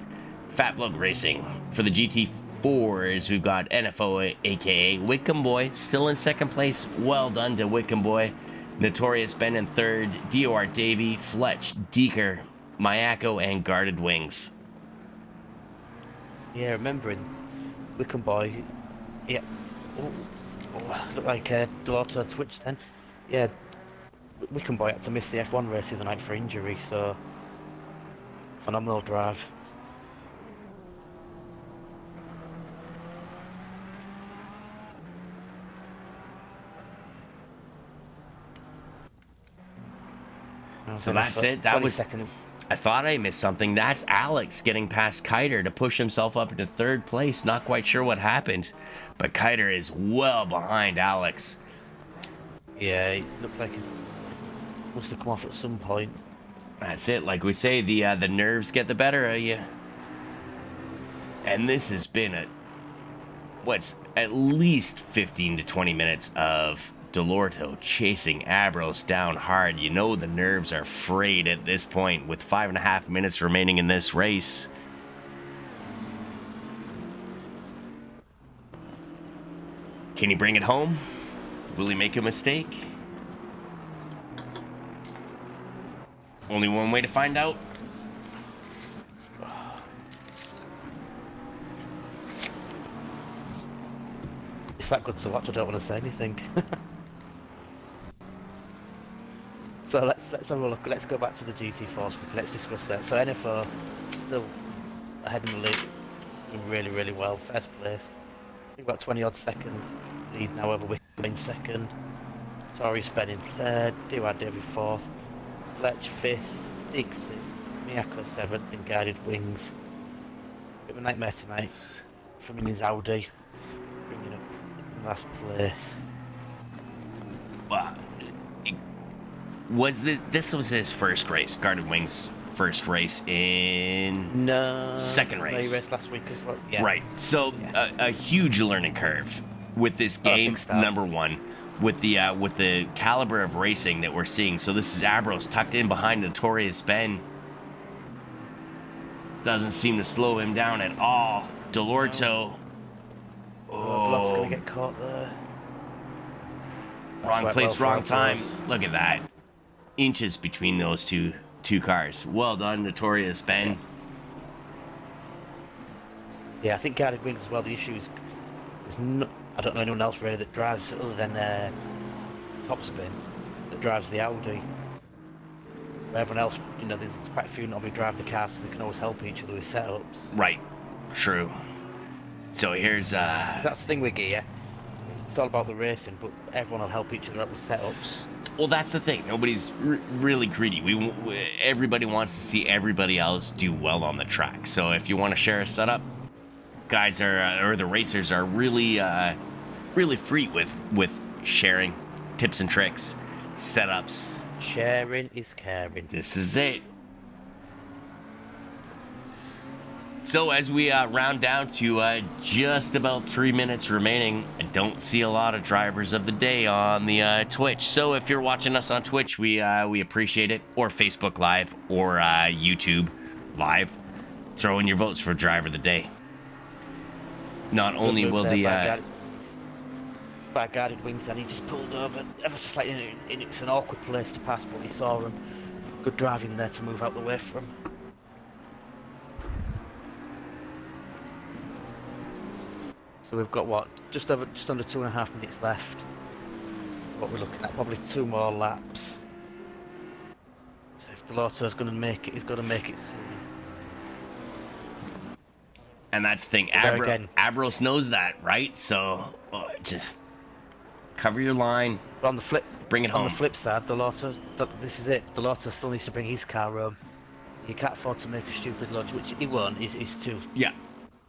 Fat Bloke Racing for the GT4s. We've got NFO, aka Wickham Boy, still in 2nd place. Well done to Wickham Boy. Notorious Ben in 3rd. DOR Davey, Fletch, Deeker, Mayako, and Guarded Wings. Yeah, remembering Wickham Boy. Yeah. Oh, looked like Delorto on Twitch then. Yeah, Wickham Boy had to miss the F1 race the other night for injury, so phenomenal drive. So that's it. That was. I thought I missed something. That's Alex getting past Kiter to push himself up into 3rd place. Not quite sure what happened, but Kiter is well behind Alex. Yeah, it looked like he must have come off at some point. That's it. Like we say, the nerves get the better of you. And this has been what's at least 15 to 20 minutes of Delorto chasing Abros down hard. You know the nerves are frayed at this point with 5.5 minutes remaining in this race. Can he bring it home? Will he make a mistake? Only one way to find out. It's that good to watch, I don't want to say anything. So let's have a look. Let's go back to the GT4s. Let's discuss that. So NFO still ahead in the league, doing really, really well. 1st place. We've got 20 odd second lead now over Wickham in 2nd. Tori Ben in 3rd. DOR Davey 4th. Fletch 5th. Dig 6th. Miyako 7th in Guided Wings. Bit of a nightmare tonight from in his Audi, bringing up in last place. Wow. This was his first race, Guarded Wings' first race in 2nd race. He raced last week as well. Yeah. Right. So yeah. A huge learning curve with this game. Number one, with the caliber of racing that we're seeing. So this is Abros tucked in behind Notorious Ben. Doesn't seem to slow him down at all. Delorto. Delorto's gonna get caught there. Wrong place, wrong time. Look at that. Inches between those two cars. Well done, Notorious Ben. Yeah, I think Guarded Wings as well. The issue is I don't know anyone else really that drives other than Topspin that drives the Audi. Everyone else, you know, there's quite a few normally drive the cars, so they can always help each other with setups. Right. True. So here's that's the thing with gear. It's all about the racing, but everyone will help each other up with setups. Well, that's the thing. Nobody's really greedy. Everybody wants to see everybody else do well on the track. So if you want to share a setup, guys or the racers are really free with sharing tips and tricks, setups. Sharing is caring. This is it. So as we round down to just about 3 minutes remaining, I don't see a lot of drivers of the day on the Twitch. So if you're watching us on Twitch, we appreciate it, or Facebook Live, or YouTube Live. Throw in your votes for driver of the day. Not only will the by Guarded Wings, and he just pulled over ever so slightly. It's an awkward place to pass, but he saw him. Good driving there to move out the way from. So we've got what? Just under 2.5 minutes left. That's what we're looking at. Probably 2 more laps. So if Delorto's going to make it, he's got to make it soon. And that's the thing. Abros knows that, right? So just cover your line. But on the flip, bring it home. On the flip side, this is it. Delorto still needs to bring his car home. You can't afford to make a stupid lodge, which he won't. He's too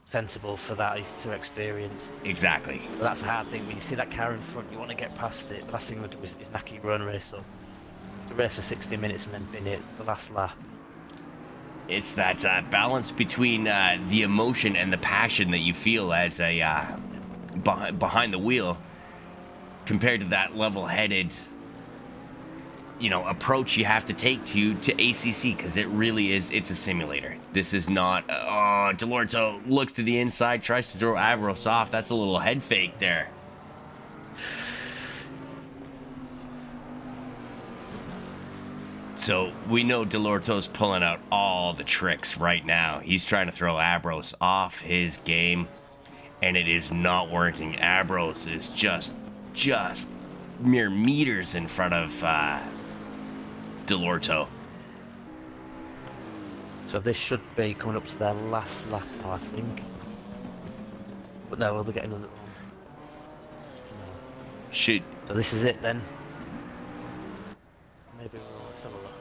sensible for that. He's too experienced. Exactly. But that's a hard thing. When you see that car in front, you want to get past it. The last thing you want to do is knack your run race up. To race for 60 minutes and then bin it the last lap. It's that balance between the emotion and the passion that you feel as a behind the wheel, compared to that level-headed, approach you have to take to ACC, because it really is. It's a simulator. This is not. Delorto looks to the inside, tries to throw Avros off. That's a little head fake there. So we know Delorto's pulling out all the tricks right now. He's trying to throw Abros off his game, and it is not working. Abros is just mere meters in front of Delorto. So this should be coming up to their last lap, I think. But no, will they get another one? Shoot. So this is it then. Maybe let's have a look.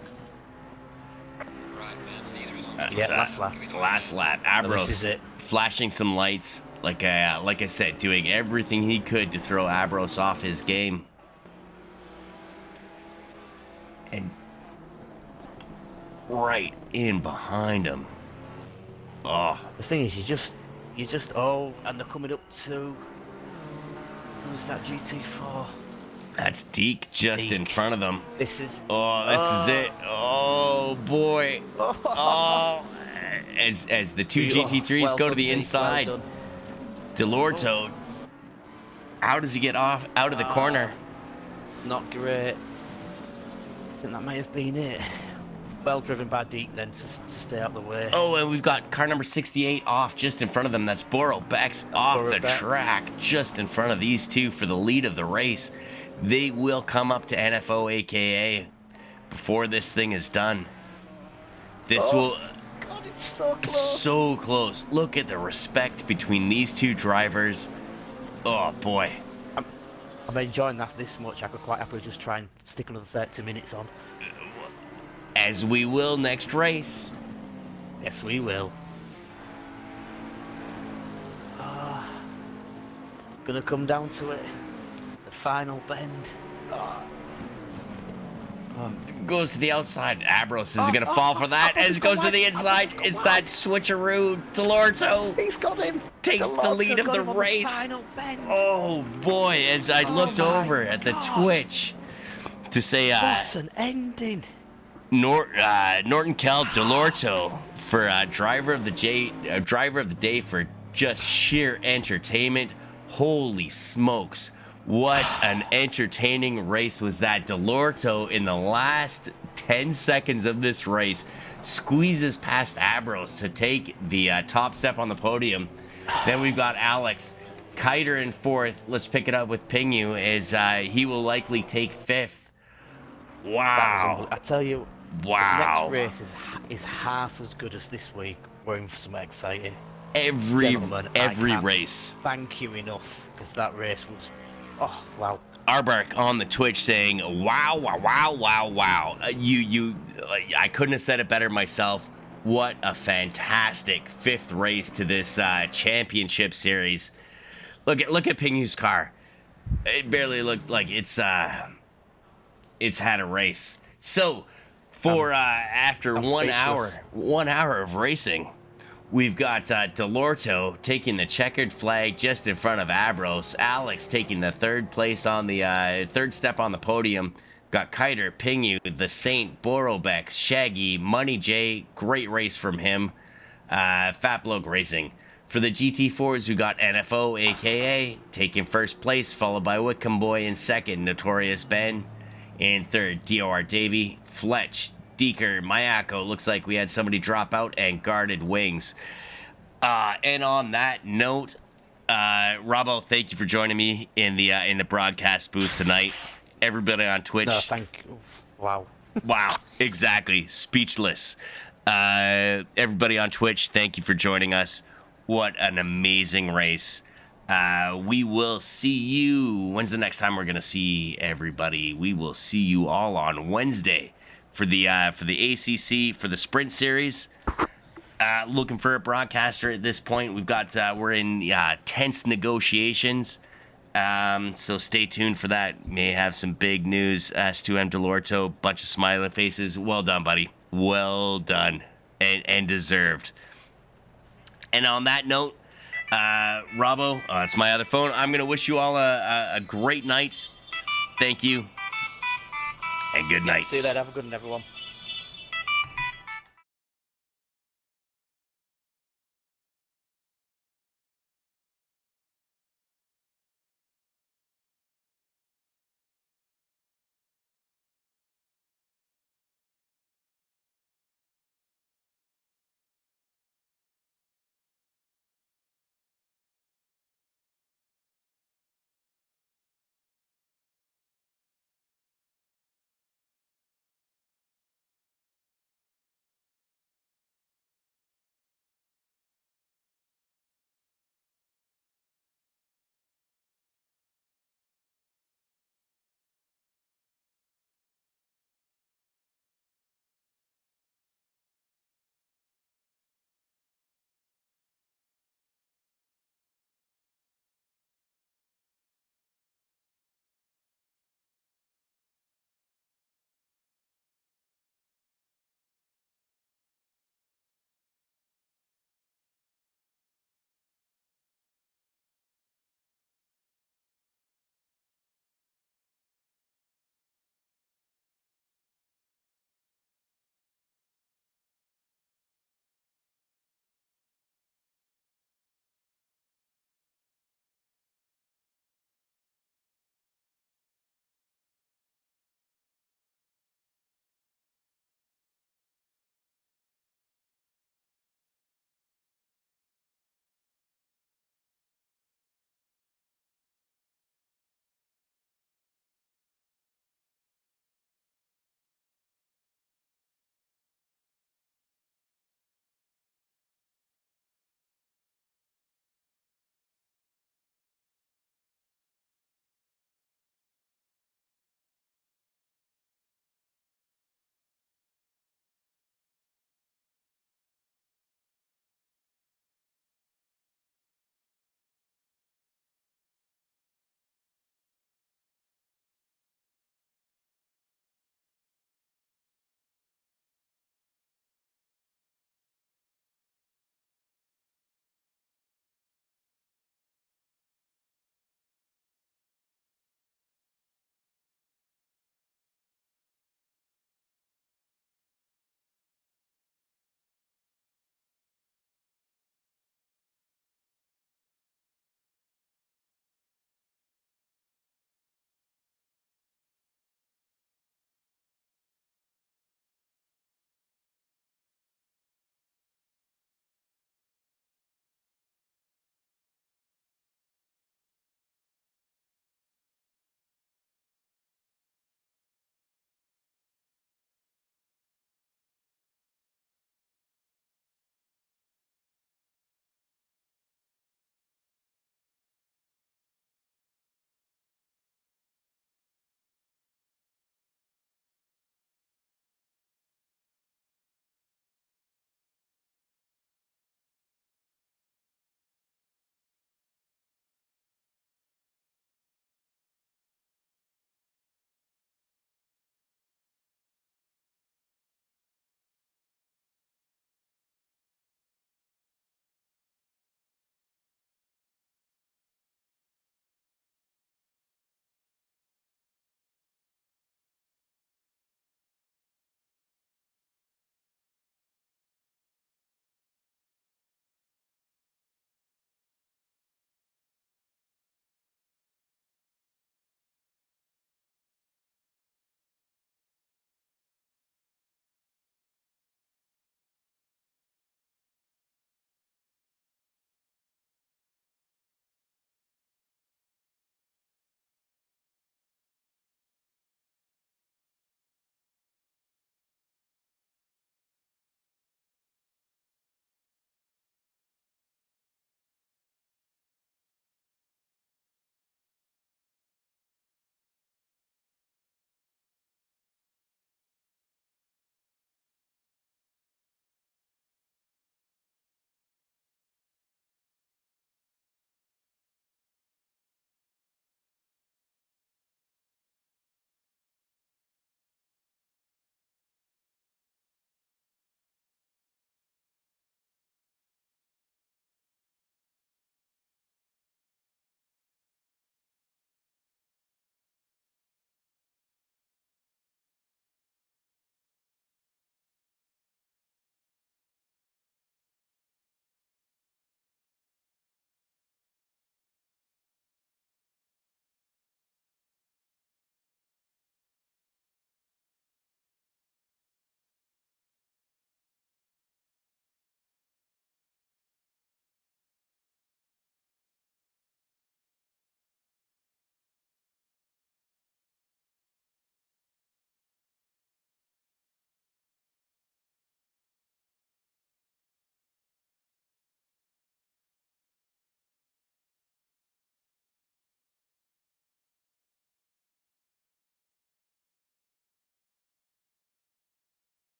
Last lap. Last lap. Abros so this is it. Flashing some lights, like I said, doing everything he could to throw Abros off his game. And right in behind him. Oh. The thing is, you just and they're coming up to, who's that GT4? That's Deke just in front of them. This is it. Oh boy. Oh, as the two GT3s go to the inside. Delorto. How does he get out of the corner? Not great. I think that may have been it. Well driven by Deke then to stay out the way. Oh, and we've got car number 68 off just in front of them. That's Boro Bex off the track just in front of these two for the lead of the race. They will come up to NFO AKA before this thing is done. This will... God, it's so close. So close. Look at the respect between these two drivers. Oh, boy. I'm enjoying that this much. I could quite happily just try and stick another 30 minutes on. As we will next race. Yes, we will. Gonna come down to it. Final bend. Goes to the outside. Abros is going to fall for that as it goes to the inside. It's that switcheroo. Delorto. He's got him. Takes the lead of the race. Final bend. Oh boy, as I looked over at the Twitch to say what an ending. Norton Kell Delorto for driver of the day for just sheer entertainment. Holy smokes. What an entertaining race was that. Delorto, in the last 10 seconds of this race, squeezes past Abros to take the top step on the podium. Then we've got Alex Kiter in fourth. Let's pick it up with Pingu, as he will likely take fifth. Wow. I tell you, wow. The next race is half as good as this week. We're in for something exciting. Every Gentlemen, race. Thank you enough, because that race was... Oh, wow. Arbark on the Twitch saying, wow, wow, wow, wow, wow. I couldn't have said it better myself. What a fantastic fifth race to this championship series. Look at Pingu's car. It barely looks like it's had a race. So, for after 1 hour of racing, we've got Delorto taking the checkered flag just in front of Abros. Alex taking the third place on the third step on the podium. Got Kiter, Pingu, the Saint, Borobex, Shaggy, Money J. Great race from him. Fat Bloke Racing. For the GT4s, we got NFO, AKA, taking first place, followed by Wickham Boy in second, Notorious Ben in third, DOR Davey, Fletch, Deeker, Mayako. Looks like we had somebody drop out, and Guarded Wings. And on that note, Robbo, thank you for joining me in the broadcast booth tonight. Everybody on Twitch. No, thank you. Wow. Wow, exactly. Speechless. Everybody on Twitch, thank you for joining us. What an amazing race. We will see you. When's the next time we're going to see everybody? We will see you all on Wednesday for the ACC, for the Sprint Series. Looking for a broadcaster at this point. We're in tense negotiations. So stay tuned for that. May have some big news. S2M Delorto, bunch of smiling faces. Well done, buddy. Well done. And deserved. And on that note, Robbo, it's my other phone. I'm going to wish you all a great night. Thank you. And good night. See you later. Have a good one, everyone.